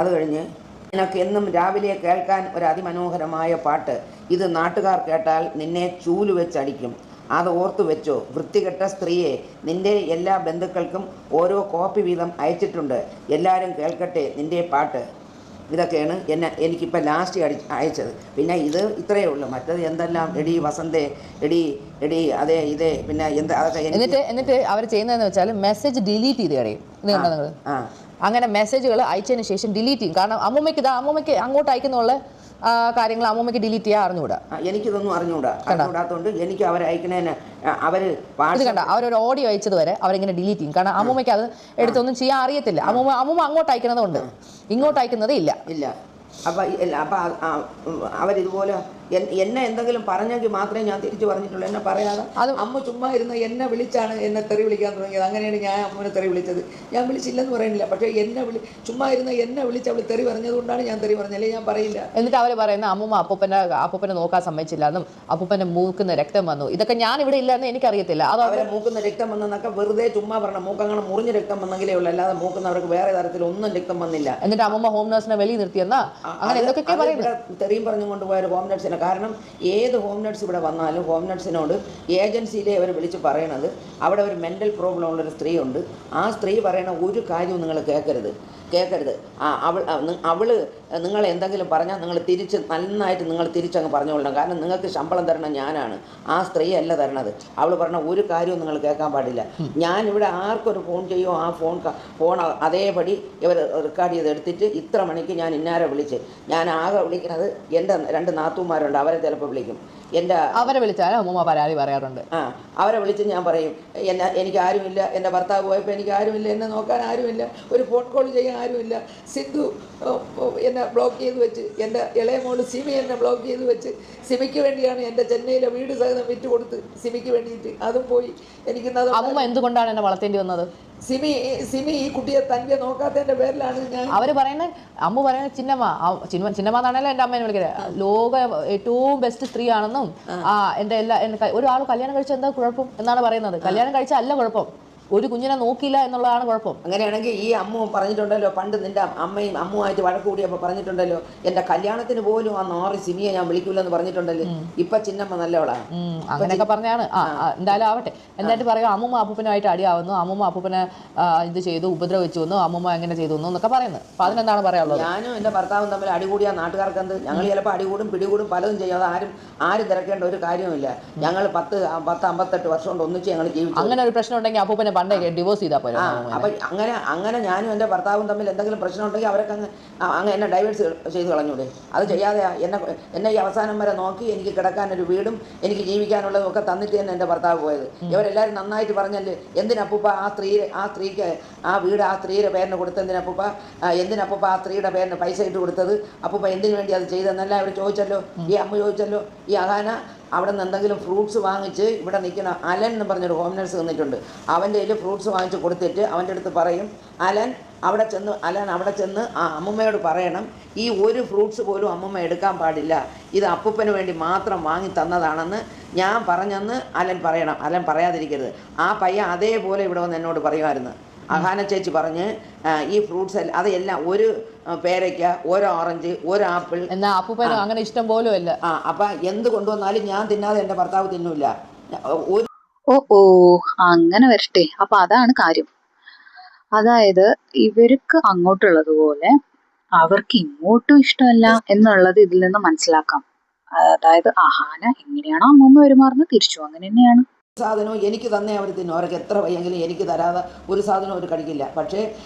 അത് കഴിഞ്ഞ് നിനക്ക് എന്നും രാവിലെ കേൾക്കാൻ ഒരു അതിമനോഹരമായ പാട്ട്. ഇത് നാട്ടുകാർ കേട്ടാൽ നിന്നെ ചൂല് വെച്ചടിക്കും. അത് ഓർത്തു വെച്ചോ. വൃത്തികെട്ട സ്ത്രീയെ, നിൻ്റെ എല്ലാ ബന്ധുക്കൾക്കും ഓരോ കോപ്പി വീതം അയച്ചിട്ടുണ്ട്. എല്ലാവരും കേൾക്കട്ടെ നിൻ്റെ പാട്ട്. ഇതൊക്കെയാണ് എനിക്കിപ്പോൾ ലാസ്റ്റ് അയച്ചത്. പിന്നെ ഇത് ഇത്രയേ ഉള്ളൂ. മറ്റത് എന്തെല്ലാം എടി വസന്തേ, എടി അതേ ഇതേ പിന്നെ എന്താ അതൊക്കെ. എന്നിട്ട് അവർ ചെയ്യുന്നതെന്ന് വെച്ചാൽ മെസ്സേജ് ഡിലീറ്റ് ചെയ്ത് കളയും. നിങ്ങൾ അങ്ങനെ മെസ്സേജുകൾ അയച്ചതിന് ശേഷം ഡിലീറ്റ് ചെയ്യും. കാരണം അമ്മൂമ്മയ്ക്ക് അങ്ങോട്ട് അയക്കുന്നുള്ള കാര്യങ്ങൾ അമ്മൂമ്മയ്ക്ക് ഡിലീറ്റ് ചെയ്യാൻ അറിഞ്ഞുകൂടാ. എനിക്കിതൊന്നും അറിഞ്ഞുകൂടാത്തതുകൊണ്ട് എനിക്ക് അവരെ അയക്കണേന് അവരൊരു ഓഡിയോ അയച്ചത് വരെ അവരിങ്ങനെ ഡിലീറ്റ് ചെയ്യും. കാരണം അമ്മൂമ്മയ്ക്ക് അത് എടുത്തൊന്നും ചെയ്യാൻ അറിയത്തില്ല. അമ്മൂമ്മ അങ്ങോട്ട് അയക്കുന്നതുകൊണ്ട് ഇങ്ങോട്ട് അയക്കുന്നതേ ഇല്ല. അപ്പം അവരിതുപോലെ എന്നെ എന്തെങ്കിലും പറഞ്ഞെങ്കിൽ മാത്രമേ ഞാൻ തിരിച്ചു പറഞ്ഞിട്ടുള്ളൂ. എന്നെ പറയാതെ അമ്മ ചുമ്മാ ഇരുന്ന് എന്നെ വിളിച്ചാണ് എന്നെ തെറി വിളിക്കാൻ തുടങ്ങിയത്. അങ്ങനെയാണ് ഞാൻ അമ്മനെ തെറി വിളിച്ചത്. ഞാൻ വിളിച്ചില്ലെന്ന് പറയുന്നില്ല, പക്ഷേ ചുമ്മാ ഇരുന്ന് എന്നെ വിളിച്ച് അവൾ തെറി പറഞ്ഞതുകൊണ്ടാണ് ഞാൻ തെറി പറഞ്ഞല്ലേ, ഞാൻ പറയില്ല. എന്നിട്ട് അവർ പറയുന്ന അമ്മൂമ്മ അപ്പൂപ്പനെ നോക്കാൻ സമ്മതിച്ചില്ല എന്നും അപ്പൂപ്പൻ്റെ മൂക്കുന്ന രക്തം വന്നു, ഇതൊക്കെ ഞാൻ ഇവിടെ ഇല്ലെന്ന് എനിക്കറിയത്തില്ല. അത് അവരെ മൂക്കുന്ന രക്തം വന്നെന്നൊക്കെ വെറുതെ ചുമ്മാ പറഞ്ഞ മൂക്കങ്ങനെ മുറിഞ്ഞ രക്തം വന്നെങ്കിലേ ഉള്ളൂ, അല്ലാതെ മൂക്കുന്നവർക്ക് വേറെ തരത്തിൽ ഒന്നും രക്തം വന്നില്ല. എന്നിട്ട് അമ്മൂമ്മ ഹോം നഴ്സിനെ വെളിയിൽ നിർത്തിയെന്നാ അങ്ങനെ എന്തൊക്കെ പറയുന്നത്. തെറിയും പറഞ്ഞു കൊണ്ടുപോയൊരു ഹോം നഴ്സിനെ. കാരണം ഏത് ഹോം നഴ്സ് ഇവിടെ വന്നാലും ഹോം നഴ്സിനോട് ഏജൻസിയിലെ അവർ വിളിച്ച് പറയണത് അവിടെ ഒരു മെൻ്റൽ പ്രോബ്ലം ഉള്ളൊരു സ്ത്രീ ഉണ്ട്. ആ സ്ത്രീ പറയണ ഒരു കാര്യവും നിങ്ങൾ കേൾക്കരുത്. അവൾ നിങ്ങൾ എന്തെങ്കിലും പറഞ്ഞാൽ നിങ്ങൾ നന്നായിട്ട് നിങ്ങൾ തിരിച്ചങ്ങ് പറഞ്ഞുകൊള്ളണം. കാരണം നിങ്ങൾക്ക് ശമ്പളം തരണം ഞാനാണ്, ആ സ്ത്രീ അല്ല തരണത്. അവൾ പറഞ്ഞ ഒരു കാര്യവും നിങ്ങൾ കേൾക്കാൻ പാടില്ല. ഞാനിവിടെ ആർക്കൊരു ഫോൺ ചെയ്യുമോ ആ ഫോൺ അതേപടി ഇവർ റെക്കോർഡ് ചെയ്ത് എടുത്തിട്ട് ഇത്ര മണിക്ക് ഞാൻ ഇന്നാരെ വിളിച്ച്, ഞാൻ ആകെ വിളിക്കുന്നത് എൻ്റെ 2 നാത്തൂന്മാരുണ്ട്, അവരെ ചിലപ്പോൾ വിളിക്കും. അവരെ വിളിച്ചാലും അമ്മൂമ്മ പരാതി പറയാറുണ്ട്. അവരെ വിളിച്ച് ഞാൻ പറയും, എനിക്ക് ആരുമില്ല, എൻ്റെ ഭർത്താവ് പോയപ്പോൾ എനിക്ക് ആരുമില്ല, എന്നെ നോക്കാൻ ആരുമില്ല, ഒരു ഫോൺ കോൾ ചെയ്യാൻ ആരുമില്ല. സിന്ധു എന്നെ ബ്ലോക്ക് ചെയ്ത് വെച്ച്, എൻ്റെ ഇളയ മോള് സിമി എന്നെ ബ്ലോക്ക് ചെയ്ത് വെച്ച്, സിമിക്ക് വേണ്ടിയാണ് എൻ്റെ ചെന്നൈയിലെ വീട് സഹിതം വിറ്റ് കൊടുത്ത് സിമിക്ക് വേണ്ടിയിട്ട്, അതും പോയി. എനിക്ക് അമ്മൂമ്മ എന്തുകൊണ്ടാണ് എന്നെ വളർത്തേണ്ടി വന്നത്? സിമി ഈ കുട്ടിയെ തന്നെ നോക്കാത്തതിൻ്റെ പേരിലാണ് ഞാൻ. അവർ പറയുന്നത് അമ്മ പറയുന്നത് ചിന്നമ്മ എന്നാണല്ലോ എൻ്റെ അമ്മേനെ വിളിക്കുന്നത്. ലോക ഏറ്റവും ബെസ്റ്റ് സ്ത്രീ ആണെന്നും എൻ്റെ ഒരാൾ കല്യാണം കഴിച്ചാൽ എന്താ കുഴപ്പം എന്നാണ് പറയുന്നത്. കല്യാണം കഴിച്ചാൽ അല്ല കുഴപ്പം, ഒരു കുഞ്ഞിനെ നോക്കിയില്ല എന്നുള്ളതാണ് കുഴപ്പം. അങ്ങനെയാണെങ്കിൽ ഈ അമ്മ പറഞ്ഞിട്ടുണ്ടല്ലോ, പണ്ട് നിന്റെ അമ്മയും അമ്മുമായിട്ട് വഴക്ക് കൂടിയപ്പോൾ പറഞ്ഞിട്ടുണ്ടല്ലോ, എൻ്റെ കല്യാണത്തിന് പോലും ആ 4 സിമിയെ ഞാൻ വിളിക്കൂലെന്ന് പറഞ്ഞിട്ടുണ്ടല്ലോ. ഇപ്പൊ ചിന്നമ്മ നല്ലവളാണ്. അങ്ങനെയൊക്കെ പറഞ്ഞാണ്. എന്തായാലും ആവട്ടെ. എന്നിട്ട് പറയുക അമ്മൂമ്മ അപ്പൂപ്പനായിട്ട് അടിയാവുന്നു, അമ്മൂമ്മ അപ്പൂപ്പനെ ഇത് ചെയ്തു, ഉപദ്രവിച്ചു വന്നു, അമ്മൂമ്മ എങ്ങനെ ചെയ്തു എന്നൊക്കെ പറയുന്നത്. അപ്പൊ അതിനെന്താണ് പറയാനുള്ളത്? ഞാനും എൻ്റെ ഭർത്താവും തമ്മിൽ അടികൂടിയ നാട്ടുകാർക്ക് എന്ത്? ഞങ്ങൾ ചിലപ്പോൾ അടികൂടും പിടികൂടും പലതും ചെയ്യും. അത് ആരും തിരക്കേണ്ട ഒരു കാര്യവുമില്ല. ഞങ്ങൾ 10-58 വർഷം കൊണ്ട് ഒന്നിച്ച് ഞങ്ങൾ ജീവിച്ചു. അങ്ങനെ ഒരു പ്രശ്നം ഉണ്ടെങ്കിൽ അപ്പൂപ്പനെ പണ്ടേ ഡിവോഴ്സ് ചെയ്താൽ പോലെ. അപ്പം അങ്ങനെ ഞാനും എൻ്റെ ഭർത്താവും തമ്മിൽ എന്തെങ്കിലും പ്രശ്നം ഉണ്ടെങ്കിൽ അവരൊക്കെ അങ്ങ് എന്നെ ഡൈവേഴ്സ് ചെയ്ത് കളഞ്ഞൂടെ? അത് ചെയ്യാതെ എന്നെ ഈ അവസാനം വരെ നോക്കി എനിക്ക് കിടക്കാനൊരു വീടും എനിക്ക് ജീവിക്കാനുള്ളതും ഒക്കെ തന്നിട്ട് തന്നെ എൻ്റെ ഭർത്താവ് പോയത്. ഇവരെല്ലാവരും നന്നായിട്ട് പറഞ്ഞല്ലേ, എന്തിനപ്പൂപ്പ ആ സ്ത്രീക്ക് ആ വീട് ആ സ്ത്രീയുടെ പേരിന് കൊടുത്തെന്തിനപ്പൂപ്പ, എന്തിനപ്പൂപ്പ ആ സ്ത്രീയുടെ പേരിന് പൈസ ഇട്ട് കൊടുത്തത്, അപ്പൂപ്പ എന്തിനു വേണ്ടി അത് ചെയ്തെന്നല്ല അവർ ചോദിച്ചല്ലോ. ഈ അമ്മ ചോദിച്ചല്ലോ. ഈ അഹാന അവിടെ നിന്ന് എന്തെങ്കിലും ഫ്രൂട്ട്സ് വാങ്ങിച്ച് ഇവിടെ നിൽക്കുന്ന അലൻ എന്ന് പറഞ്ഞൊരു ഹോം നഴ്സ് നിന്നിട്ടുണ്ട്. അവൻ്റെ കയ്യിൽ ഫ്രൂട്ട്സ് വാങ്ങിച്ച് കൊടുത്തിട്ട് അവൻ്റെ അടുത്ത് പറയും, അലൻ അവിടെ ചെന്ന് ആ അമ്മൂമ്മയോട് പറയണം, ഈ ഒരു ഫ്രൂട്ട്സ് പോലും അമ്മൂമ്മ എടുക്കാൻ പാടില്ല, ഇത് അപ്പൂപ്പന് വേണ്ടി മാത്രം വാങ്ങി തന്നതാണെന്ന് ഞാൻ പറഞ്ഞെന്ന് അലൻ പറയണം. അലൻ പറയാതിരിക്കരുത്. ആ പയ്യൻ അതേപോലെ ഇവിടെ വന്ന് എന്നോട് പറയുമായിരുന്നു. അഹാന ചേച്ചി പറഞ്ഞ് ഈ ഫ്രൂട്ട്സ് എല്ലാം അതെല്ലാം ഒരു പേരയ്ക്ക, ഒരു ഓറഞ്ച്, ഒരു ആപ്പിൾ. എന്നാ അപ്പൂപ്പനും അങ്ങനെ ഇഷ്ടം പോലും അല്ല. അപ്പം എന്ത് കൊണ്ടുവന്നാലും ഞാൻ തിന്നാതെ എൻ്റെ ഭർത്താവ് തിന്നൂല. ഒരു ഓ ഓ അങ്ങനെ വരട്ടെ. അപ്പൊ അതാണ് കാര്യം. അതായത് ഇവർക്ക് അങ്ങോട്ടുള്ളതുപോലെ അവർക്ക് ഇങ്ങോട്ടും ഇഷ്ടമല്ല എന്നുള്ളത് ഇതിൽ നിന്ന് മനസ്സിലാക്കാം. അതായത് അഹാന എങ്ങനെയാണോ അമ്മൂമ്മ പെരുമാറുന്നത് തിരിച്ചു അങ്ങനെ തന്നെയാണ്. സാധനവും എനിക്ക് തന്നെ അവർ തിന്നും. അവർക്ക് എത്ര വയ്യെങ്കിലും എനിക്ക് തരാതെ ഒരു സാധനവും അവർ കഴിക്കില്ല. പക്ഷേ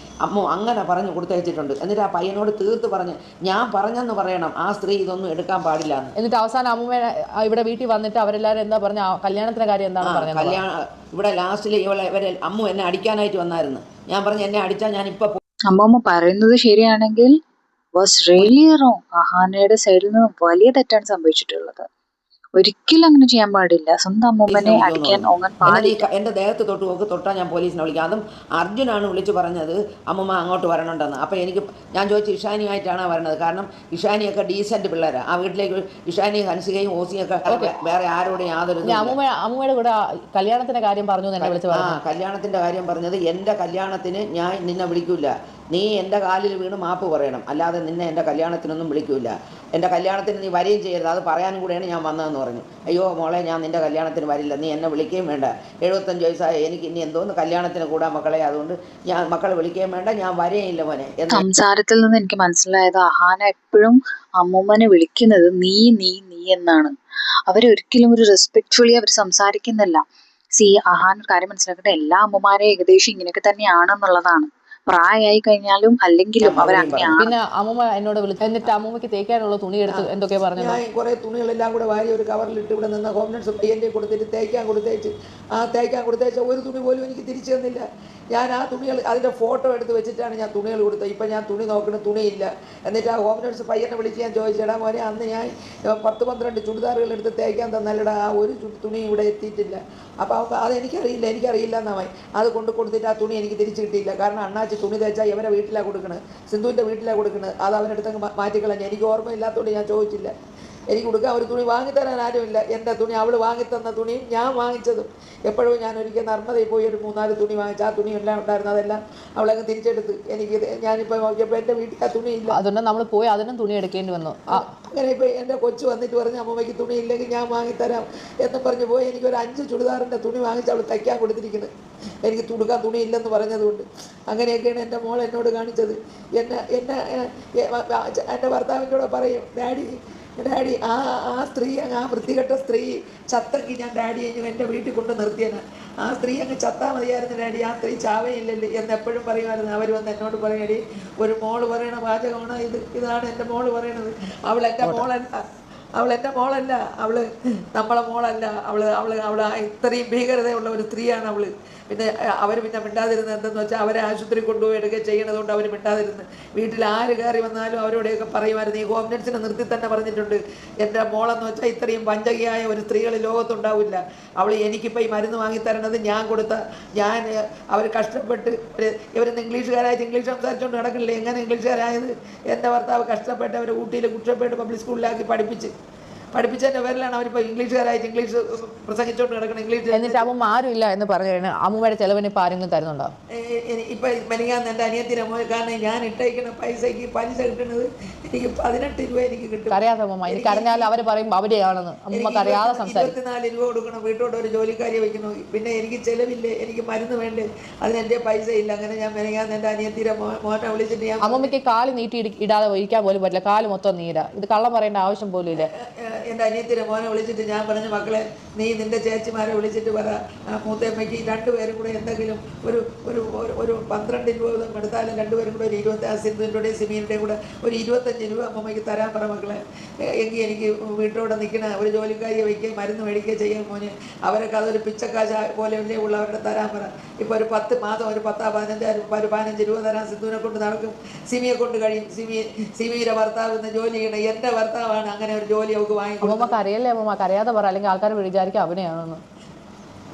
അമ്മ അങ്ങനെ പറഞ്ഞു കൊടുത്തയച്ചിട്ടുണ്ട്. എന്നിട്ട് ആ പയ്യനോട് തീർത്ത് പറഞ്ഞ് ഞാൻ പറഞ്ഞെന്ന് പറയണം, ആ സ്ത്രീ ഇതൊന്നും എടുക്കാൻ പാടില്ല എന്ന്. എന്നിട്ട് അവസാനം അമ്മൂമ്മ ഇവിടെ വീട്ടിൽ വന്നിട്ട് അവരെല്ലാവരും എന്താ പറഞ്ഞ കല്യാണത്തിന്റെ കാര്യം എന്താണ് പറഞ്ഞത്? കല്യാണം ഇവിടെ ലാസ്റ്റിൽ ഇവരെ അമ്മു എന്നെ അടിക്കാനായിട്ട് വന്നായിരുന്നു. ഞാൻ പറഞ്ഞു എന്നെ അടിച്ചാൽ ഞാൻ ഇപ്പൊ അമ്മൂമ്മ പറയുന്നത് ശരിയാണെങ്കിൽ വാസ് റിയലി റോങ്. അഹാനയുടെ സൈഡിൽ നിന്ന് വലിയ തെറ്റാണ് സംഭവിച്ചിട്ടുള്ളത്. ഒരിക്കലും അങ്ങനെ ചെയ്യാൻ പാടില്ല. സ്വന്തം അമ്മൂമ്മനെ അടിക്കാൻ ഓങ്ങാൻ പാടില്ല. എൻ്റെ ദേഹത്ത് തൊട്ടാൽ ഞാൻ പോലീസിനെ വിളിക്കാം. അതും അർജുനാണ് വിളിച്ച് പറഞ്ഞത് അമ്മൂമ്മ അങ്ങോട്ട് വരണുണ്ടെന്ന്. അപ്പോൾ ഞാൻ ചോദിച്ചു ഇഷാനിയായിട്ടാണ് വരണത്. കാരണം ഇഷാനിയൊക്കെ ഡീസൻറ്റ് പിള്ളേരാണ്. ആ വീട്ടിലേക്ക് ഇഷാനിയും ഹൻസികയും ഓസിയൊക്കെ വേറെ ആരോടും യാതൊരു അമ്മൂമ്മയുടെ കൂടെ കല്യാണത്തിന്റെ കാര്യം പറഞ്ഞു എന്നെ വിളിച്ച് പറഞ്ഞു. കല്യാണത്തിൻ്റെ കാര്യം പറഞ്ഞത് എൻ്റെ കല്യാണത്തിന് ഞാൻ നിന്നെ വിളിക്കൂല, നീ എൻ്റെ കാലിൽ വീണ് മാപ്പ് പറയണം, അല്ലാതെ നിന്നെ എൻ്റെ കല്യാണത്തിനൊന്നും വിളിക്കൂല. എൻ്റെ കല്യാണത്തിന് നീ വരികയും ചെയ്യരുത്, അത് പറയാനും കൂടെയാണ് ഞാൻ വന്നതെന്ന് പറഞ്ഞു. അയ്യോ മോളെ ഞാൻ നിൻ്റെ കല്യാണത്തിന് വരില്ല, നീ എന്നെ വിളിക്കുകയും വേണ്ട, 75 വയസ്സായ എനിക്ക് ഇനി എന്തോന്ന് കല്യാണത്തിന് കൂടാൻ മക്കളെ, അതുകൊണ്ട് ഞാൻ മക്കളെ വിളിക്കുകയും വേണ്ട, ഞാൻ വരെയില്ല മോനെ. സംസാരത്തിൽ നിന്ന് എനിക്ക് മനസ്സിലായത് അഹാന എപ്പോഴും അമ്മൂമ്മനെ വിളിക്കുന്നത് നീ നീ നീ എന്നാണ്. അവരൊരിക്കലും ഒരു റെസ്പെക്ട്ഫുള്ളി അവർ സംസാരിക്കുന്നില്ല. അഹാന കാര്യം മനസ്സിലാക്കട്ടെ, എല്ലാ അമ്മമാരെയും ഏകദേശം ഇങ്ങനെയൊക്കെ തന്നെയാണെന്നുള്ളതാണ്. പ്രായമായി കഴിഞ്ഞാലും അല്ലെങ്കിലും അവർ അങ്ങനെയാണ്. പിന്നെ അമ്മൂമ്മ എന്നോട് വിളിച്ചു. എന്നിട്ട് അമ്മൂമ്മക്ക് തേക്കാനുള്ള തുണി എടുത്ത് എന്തൊക്കെയാ പറഞ്ഞു. ഞാൻ കുറേ തുണികളെല്ലാം കൂടെ വാരി ഒരു കവറിലിട്ട് ഇവിടെ നിന്ന് ഹോം നഴ്സ് പയ്യൻ്റെ കൊടുത്തിട്ട് തേക്കാൻ കൊടുത്തേച്ച് ഒരു തുണി പോലും എനിക്ക് തിരിച്ചു തന്നില്ല. ഞാൻ ആ തുണികൾ അതിൻ്റെ ഫോട്ടോ എടുത്ത് വെച്ചിട്ടാണ് ഞാൻ തുണികൾ കൊടുത്തത്. ഇപ്പം ഞാൻ തുണി നോക്കണം, തുണിയില്ല. എന്നിട്ട് ആ ഹോം നഴ്സ് പയ്യനെ വിളിച്ച് ഞാൻ ചോദിച്ചേടാ മോനെ, അന്ന് ഞാൻ 10-12 ചുരിദാറുകൾ എടുത്ത് തേക്കാൻ തന്നല്ലടാ, ആ ഒരു തുണി ഇവിടെ എത്തിയിട്ടില്ല. അപ്പോൾ എനിക്കറിയില്ല എന്നായി. അത് കൊടുത്തിട്ട് ആ തുണി എനിക്ക് തിരിച്ചു കിട്ടിയില്ല. കാരണം അണ്ണാച്ചി തുണി തേച്ചാൽ ഇവരെ വീട്ടിലാണ് കൊടുക്കണത്, സിന്ധുവിൻ്റെ വീട്ടിലാണ് കൊടുക്കുന്നത്. അത് അവനെടുത്തങ്ങ് മാറ്റിക്കളഞ്ഞ്. എനിക്ക് ഓർമ്മയില്ലാത്തതുകൊണ്ട് ഞാൻ ചോദിച്ചില്ല. എനിക്ക് കൊടുക്കാൻ ഒരു തുണി വാങ്ങിത്തരാൻ ആരുമില്ല. എൻ്റെ തുണി അവൾ വാങ്ങിത്തന്ന തുണിയും ഞാൻ വാങ്ങിച്ചതും. എപ്പോഴും ഞാൻ ഒരിക്കൽ നർമ്മദയിൽ പോയി ഒരു 3-4 തുണി വാങ്ങിച്ചു. ആ തുണി എല്ലാം ഉണ്ടായിരുന്നു, അതെല്ലാം അവളങ്ങ് തിരിച്ചെടുത്ത്. ഞാനിപ്പോൾ നോക്കിയപ്പോൾ എൻ്റെ വീട്ടിൽ ആ തുണിയില്ല. അതുകൊണ്ട് നമ്മൾ പോയി അതിനും തുണി എടുക്കേണ്ടി വന്നു. അങ്ങനെ ഇപ്പോൾ എൻ്റെ കൊച്ചു വന്നിട്ട് പറഞ്ഞ് അമ്മമ്മയ്ക്ക് തുണി ഇല്ലെങ്കിൽ ഞാൻ വാങ്ങിത്തരാം എന്ന് പറഞ്ഞ് പോയി. എനിക്കൊരു 5 ചുരിദാറിൻ്റെ തുണി വാങ്ങിച്ച് അവൾ തയ്ക്കാൻ കൊടുത്തിരിക്കുന്നത്. എനിക്ക് തുടുക്കാൻ തുണിയില്ലെന്ന് പറഞ്ഞതുകൊണ്ട്. അങ്ങനെയൊക്കെയാണ് എൻ്റെ മോൾ എന്നോട് കാണിച്ചത്. എൻ്റെ ഭർത്താവിൻ്റെ കൂടെ പറയും, ഡാഡി ആ സ്ത്രീ ആ വൃത്തികെട്ട സ്ത്രീ ചത്തെങ്കിൽ ഞാൻ ഡാഡി എൻ്റെ വീട്ടിൽ കൊണ്ട് നിർത്തിയാണ്. ആ സ്ത്രീ അങ്ങ് ചത്താൽ മതിയായിരുന്നു ഡാഡി, ആ സ്ത്രീ ചാവയില്ലല്ലേ എന്ന് എപ്പോഴും പറയുമായിരുന്നു. അവർ വന്ന് എന്നോട് പറയടി, ഒരു മോള് പറയണ വാചകമാണ് ഇതാണ് എൻ്റെ മോള് പറയണത്. അവൾ എൻ്റെ മോളല്ല, അവള് നമ്മളെ മോളല്ല. അവള് ഇത്രയും ഭീകരതയുള്ള ഒരു സ്ത്രീയാണ് അവള്. പിന്നെ അവർ മിണ്ടാതിരുന്നത് എന്തെന്ന് വെച്ചാൽ അവരെ ആശുപത്രി കൊണ്ടുപോയി എടുക്കുക ചെയ്യണതുകൊണ്ട് അവർ മിണ്ടാതിരുന്ന്. വീട്ടിൽ ആര് കയറി വന്നാലും അവരോടെയൊക്കെ പറയുമായിരുന്നു. ഈ ഹോം നഴ്സിനെ നിർത്തി തന്നെ പറഞ്ഞിട്ടുണ്ട്, എൻ്റെ മോളെന്ന് വെച്ചാൽ ഇത്രയും പഞ്ചകിയായ ഒരു സ്ത്രീകൾ ലോകത്തുണ്ടാവില്ല. അവൾ എനിക്കിപ്പോൾ ഈ മരുന്ന് വാങ്ങിത്തരണത് ഞാൻ അവർ കഷ്ടപ്പെട്ട് ഇവരൊന്ന് ഇംഗ്ലീഷുകാരായിട്ട് ഇംഗ്ലീഷ് സംസാരിച്ചുകൊണ്ട് നടക്കില്ലേ. എങ്ങനെ ഇംഗ്ലീഷുകാരായത്? എൻ്റെ ഭർത്താവ് കഷ്ടപ്പെട്ട് അവർ ഊട്ടിയിൽ കുറ്റപ്പെട്ട് പബ്ലിക് സ്കൂളിലാക്കി പഠിപ്പിച്ചതിൻ്റെ പേരിലാണ് അവരിപ്പോൾ ഇംഗ്ലീഷുകാരായിട്ട് ഇംഗ്ലീഷ് പ്രസംഗിച്ചുകൊണ്ട് കിടക്കണം. ഇംഗ്ലീഷ് എന്നിട്ട് അമ്മ ആരും ഇല്ല എന്ന് പറഞ്ഞു കഴിഞ്ഞാൽ അമ്മൂമ്മയുടെ ചെലവിന് ഇപ്പോൾ ആരെങ്കിലും തരുന്നുണ്ടോ? ഇപ്പം മെനിങ്ങാന്ന് എൻ്റെ അനിയത്തിൻ്റെ മോൻ, കാരണം ഞാൻ ഇട്ടേക്കുന്ന പൈസയ്ക്ക് പലിശ കിട്ടുന്നത് എനിക്ക് 18 രൂപ എനിക്ക് കിട്ടും. അറിയാതെ അമ്മ, എനിക്ക് അറിഞ്ഞാൽ അവർ പറയും അവിടെയാണെന്ന്. അമ്മക്ക് അറിയാതെ സംസാരിക്കും. 24 രൂപ കൊടുക്കണം, വീട്ടോട്ട് ഒരു ജോലിക്കാരിയെ വയ്ക്കുന്നു. പിന്നെ എനിക്ക് ചിലവില്ലേ, എനിക്ക് മരുന്ന് വേണ്ടേ, അതിന് എൻ്റെ പൈസ ഇല്ല. അങ്ങനെ ഞാൻ മെനിങ്ങാന്ന് എൻ്റെ അനിയത്തിൻ്റെ മോനെ വിളിച്ചിട്ട് ഞാൻ അമ്മമ്മയ്ക്ക് കാല് നീട്ടി ഇടാതെ ഇരിക്കാൻ പോലും പറ്റില്ല, കാല് മൊത്തം നീരാ. ഇത് കള്ളം പറയേണ്ട ആവശ്യം പോലും ഇല്ല. എൻ്റെ അനിയത്തിൻ്റെ മോനെ വിളിച്ചിട്ട് ഞാൻ പറഞ്ഞു, മക്കളെ നീ നിൻ്റെ ചേച്ചിമാരെ വിളിച്ചിട്ട് പറ, മൂത്തമ്മയ്ക്ക് 2 പേരും കൂടെ എന്തെങ്കിലും ഒരു 12 രൂപ എടുത്താലും 2 പേരും കൂടെ ഒരു 20, സിന്ധുവിൻ്റെയും സിമീൻ്റെയും കൂടെ ഒരു 25 രൂപ അമ്മമ്മയ്ക്ക് തരാൻ പറ മക്കളെ. എങ്കിൽ എനിക്ക് വീട്ടോടെ നിൽക്കണ ഒരു ജോലിക്കാരിയെ വയ്ക്കുകയും മരുന്ന് മേടിക്കുകയും ചെയ്യാൻ മോന്. അവരൊക്കെ അതൊരു പിച്ചക്കാശ പോലെയല്ലേ ഉള്ളവരുടെ തരാൻ പറ. ഇപ്പോൾ ഒരു 10 മാസം ഒരു 15 രൂപ തരാൻ സിന്ധുവിനെ കൊണ്ട് നടക്കും, സിമിയെ കൊണ്ട് കഴിയും. സിമിയുടെ ഭർത്താവ് ഇന്ന് ജോലി ചെയ്യണം. എൻ്റെ ഭർത്താവാണ് അങ്ങനെ ഒരു ജോലി അവൾക്ക് വാങ്ങി. അമ്മമ്മക്ക് അറിയല്ലേ അമ്മമ്മക്ക് അറിയാതെ പറ, അല്ലെങ്കിൽ ആൾക്കാർ വിചാരിക്കും അവനെയാണെന്ന്.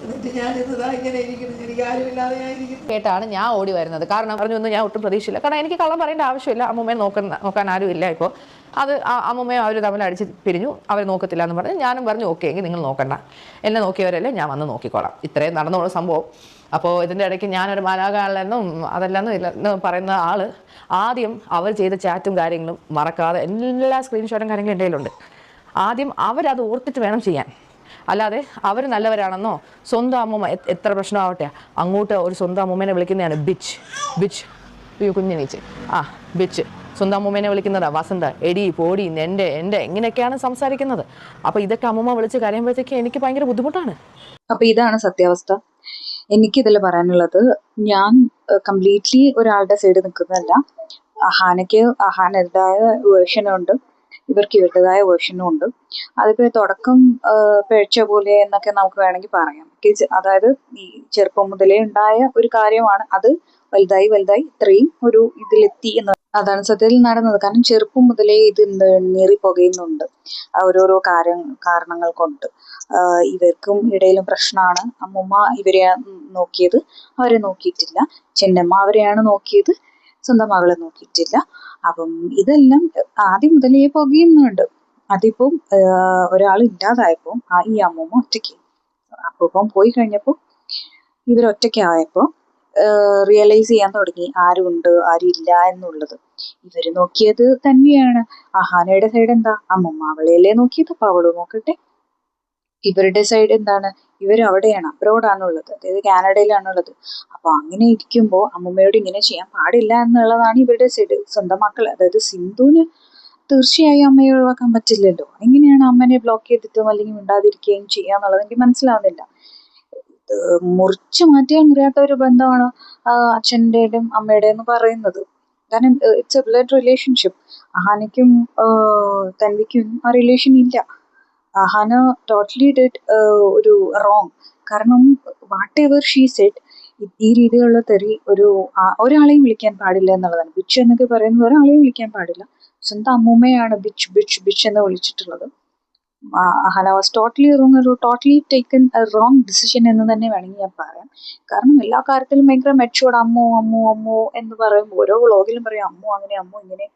എന്നിട്ട് ഞാനിന്നതാ ഇങ്ങനെ ഇരിക്കുന്നു, എനിക്ക് ആരുമില്ലാതെ ഞാൻ ഇരിക്കുന്നു കേട്ടാണ് ഞാൻ ഓടി വരുന്നത്. കാരണം പറഞ്ഞൊന്നും ഞാൻ ഒട്ടും പ്രതീക്ഷയില്ല. കാരണം എനിക്ക് കള്ളം പറയേണ്ട ആവശ്യമില്ല. അമ്മമ്മയെ നോക്കാൻ ആരും ഇല്ല. ഇപ്പോൾ അത് അമ്മമ്മയും അവർ തമ്മിൽ അടിച്ച് പിരിഞ്ഞു, അവർ നോക്കത്തില്ല എന്ന് പറഞ്ഞ് ഞാനും പറഞ്ഞു ഓക്കെ എങ്കിൽ നിങ്ങൾ നോക്കണ്ട, എന്നെ നോക്കിയവരല്ലേ, ഞാൻ വന്ന് നോക്കിക്കോളാം. ഇത്രയും നടന്നുള്ള സംഭവം അപ്പോൾ ഇതിൻ്റെ ഇടയ്ക്ക് ഞാനൊരു മാലാകാളെന്നും അതെല്ലാം ഇല്ലെന്ന് പറയുന്ന ആള് ആദ്യം അവർ ചെയ്ത ചാറ്റും കാര്യങ്ങളും മറക്കാതെ എല്ലാ സ്ക്രീൻഷോട്ടും കാര്യങ്ങളും എൻ്റെ കയ്യിലുണ്ട്. ആദ്യം അവരത് ഓർത്തിട്ട് വേണം ചെയ്യാൻ. അല്ലാതെ അവർ നല്ലവരാണെന്നോ സ്വന്തം അമ്മൂമ്മ എത്ര പ്രശ്നമാവട്ടെ അങ്ങോട്ട് ഒരു സ്വന്തം അമ്മൂമ്മേനെ വിളിക്കുന്നതാണ് ബിച്ച് കുഞ്ഞിനീച്ച് ബിച്ച്. സ്വന്തം അമ്മൂമ്മേനെ വിളിക്കുന്നതാ വസന്ത, എടി പോടി എൻ്റെ ഇങ്ങനെയൊക്കെയാണ് സംസാരിക്കുന്നത്. അപ്പോൾ ഇതൊക്കെ അമ്മൂമ്മ വിളിച്ച് കരയുമ്പോഴത്തേക്ക് എനിക്ക് ഭയങ്കര ബുദ്ധിമുട്ടാണ്. അപ്പൊ ഇതാണ് സത്യാവസ്ഥ. എനിക്കിതിൽ പറയാനുള്ളത്, ഞാൻ കംപ്ലീറ്റ്ലി ഒരാളുടെ സൈഡ് നിൽക്കുന്നതല്ല. അഹാനതായ വേർഷനും ഉണ്ട്, ഇവർക്ക് ഇവരുടേതായ വേർഷനും ഉണ്ട്. അതിപ്പോ തുടക്കം പിഴച്ച പോലെ എന്നൊക്കെ നമുക്ക് വേണമെങ്കിൽ പറയാം. അതായത് ഈ ചെറുപ്പം മുതലേ ഉണ്ടായ ഒരു കാര്യമാണ്, അത് വലുതായി ഇത്രയും ഒരു ഇതിലെത്തി എന്ന്. അതാണ് സത്യത്തിൽ നടന്നത്. കാരണം ചെറുപ്പം മുതലേ ഇത് നീറി പുകയുന്നുണ്ട് ഓരോരോ കാരണങ്ങൾ കൊണ്ട്. ഇവർക്കും ഇടയിലും പ്രശ്നമാണ്. അമ്മുമ്മ ഇവരെ നോക്കിയത്, അവരെ നോക്കിയിട്ടില്ല. ചെന്നമ്മ അവരെയാണ് നോക്കിയത്, സ്വന്തം മകളെ നോക്കിയിട്ടില്ല. അപ്പം ഇതെല്ലാം ആദ്യം മുതലേ പുകയുന്നുണ്ട്. അതിപ്പം ഒരാൾ ഇല്ലാതായപ്പോൾ ഈ അമ്മുമ്മ ഒറ്റയ്ക്ക്, അപ്പം പോയി കഴിഞ്ഞപ്പോൾ ഇവരൊറ്റയ്ക്കായപ്പോൾ റിയലൈസ് ചെയ്യാൻ തുടങ്ങി ആരുണ്ട് ആരില്ല എന്നുള്ളത്. ഇവര് നോക്കിയത് തന്നെയാണ്. അഹാനയുടെ സൈഡ് എന്താ, അമ്മമ്മ അവളെയല്ലേ നോക്കിയത്, അപ്പൊ അവള് നോക്കട്ടെ. ഇവരുടെ സൈഡ് എന്താണ്, ഇവർ അവിടെയാണ്, അബ്രോഡാണുള്ളത്, അതായത് കാനഡയിലാണുള്ളത്. അപ്പൊ അങ്ങനെ ഇരിക്കുമ്പോൾ അമ്മമ്മയോട് ഇങ്ങനെ ചെയ്യാൻ പാടില്ല എന്നുള്ളതാണ് ഇവരുടെ സൈഡ്. സ്വന്തം മക്കൾ, അതായത് സിന്ധുവിന് തീർച്ചയായും അമ്മയെ ഒഴിവാക്കാൻ പറ്റില്ലല്ലോ. എങ്ങനെയാണ് അമ്മനെ ബ്ലോക്ക് ചെയ്തിട്ടും അല്ലെങ്കിൽ മിണ്ടാതിരിക്കുകയും ചെയ്യാന്നുള്ളത് എനിക്ക് മനസ്സിലാവുന്നില്ല. മുറിച്ചു മാറ്റിയാൽ മുറിയാത്ത ഒരു ബന്ധമാണ് അച്ഛൻ്റെയും അമ്മയുടെ എന്ന് പറയുന്നത്. കാരണം ഇറ്റ്സ് എ ബ്ലഡ് റിലേഷൻഷിപ്പ്. അഹാനയ്ക്കും തൻവിക്കും ആ റിലേഷൻ ഇല്ല. അഹാന ടോട്ടലി ഡിഡ് ഒരു റോങ്. കാരണം വാട്ട് എവർ ഷീ സെഡ്, ഈ രീതിയിലുള്ള തെറി ഒരാളെയും വിളിക്കാൻ പാടില്ല എന്നുള്ളതാണ്. ബിച്ച് എന്നൊക്കെ പറയുന്നത് ഒരാളെയും വിളിക്കാൻ പാടില്ല. സ്വന്തം അമ്മൂമ്മയാണ് ബിച്ച് എന്ന് വിളിച്ചിട്ടുള്ളത്. Ahaana was totally wrong, totally taken a wrong decision എന്ന് തന്നെ വേണമെങ്കിൽ ഞാൻ പറയാം. കാരണം എല്ലാ കാര്യത്തിലും ഭയങ്കര മെച്ചുവേർഡ്. അമ്മോ എന്ന് പറയുമ്പോൾ ഓരോ വ്ളോഗിലും പറയും അമ്മു അങ്ങനെ അമ്മു ഇങ്ങനെ.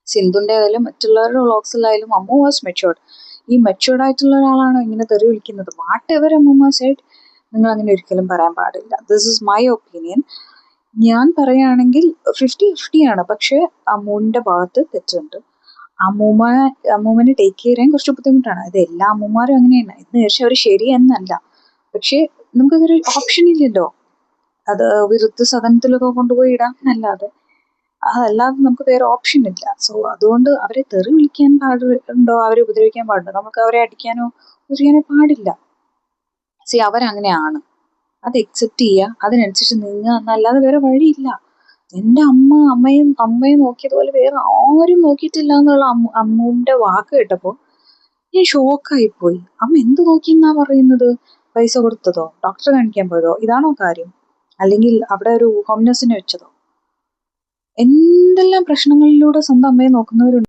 സിന്ധുന്റെ ആയാലും മറ്റുള്ളവരുടെ വ്ളോഗ്സിലായാലും അമ്മു വാസ് മെച്ചുവേർഡ്. ഈ മെച്ചുവേർഡ് ആയിട്ടുള്ള ഒരാളാണ് ഇങ്ങനെ തെറി വിളിക്കുന്നത്. വാട്ട് എവർ അമ്മൂമ്മ സൈഡ്, നിങ്ങൾ അങ്ങനെ ഒരിക്കലും പറയാൻ പാടില്ല. This is my opinion. ഞാൻ പറയുകയാണെങ്കിൽ 50-50 ആണ്. പക്ഷെ അമ്മുവിന്റെ ഭാഗത്ത് തെറ്റുണ്ട്. അമ്മൂമ്മനെ ടേക്ക് ചെയ്യാൻ കുറച്ച് ബുദ്ധിമുട്ടാണ്. അത് എല്ലാ അമ്മൂമാരും അങ്ങനെയാണ് എന്ന് വെച്ചാൽ അവർ ശരിയെന്നല്ല. പക്ഷെ നമുക്കതൊരു ഓപ്ഷൻ ഇല്ലല്ലോ. അത് വൃദ്ധസദനത്തിലൊക്കെ കൊണ്ടുപോയി ഇടാം എന്നല്ലാതെ, അതല്ലാതെ നമുക്ക് വേറെ ഓപ്ഷൻ ഇല്ല. സോ അതുകൊണ്ട് അവരെ തെറി വിളിക്കാൻ പാടുണ്ടോ, അവരെ ഉപദ്രവിക്കാൻ പാടുണ്ടോ? നമുക്ക് അവരെ അടിക്കാനോ ഉപദ്രവിക്കാനോ പാടില്ല. അവരങ്ങനെയാണ്, അത് അക്സെപ്റ്റ് ചെയ്യുക, അതിനനുസരിച്ച് നീങ്ങുക എന്നല്ലാതെ വേറെ വഴിയില്ല. എൻ്റെ അമ്മയെ നോക്കിയതുപോലെ വേറെ ആരും നോക്കിയിട്ടില്ല എന്നുള്ള അമ്മുവിന്റെ വാക്ക് കേട്ടപ്പോൾ ഞാൻ ഷോക്കായിപ്പോയി. അമ്മ എന്ത് നോക്കിയെന്നാ പറയുന്നത്? പൈസ കൊടുത്തതോ, ഡോക്ടറെ കാണിക്കാൻ പോയതോ, ഇതാണോ കാര്യം? അല്ലെങ്കിൽ അവിടെ ഒരു ഹോം നഴ്സിനെ വെച്ചതോ? എന്തെല്ലാം പ്രശ്നങ്ങളിലൂടെ സ്വന്തം അമ്മയെ നോക്കുന്നവരുണ്ട്.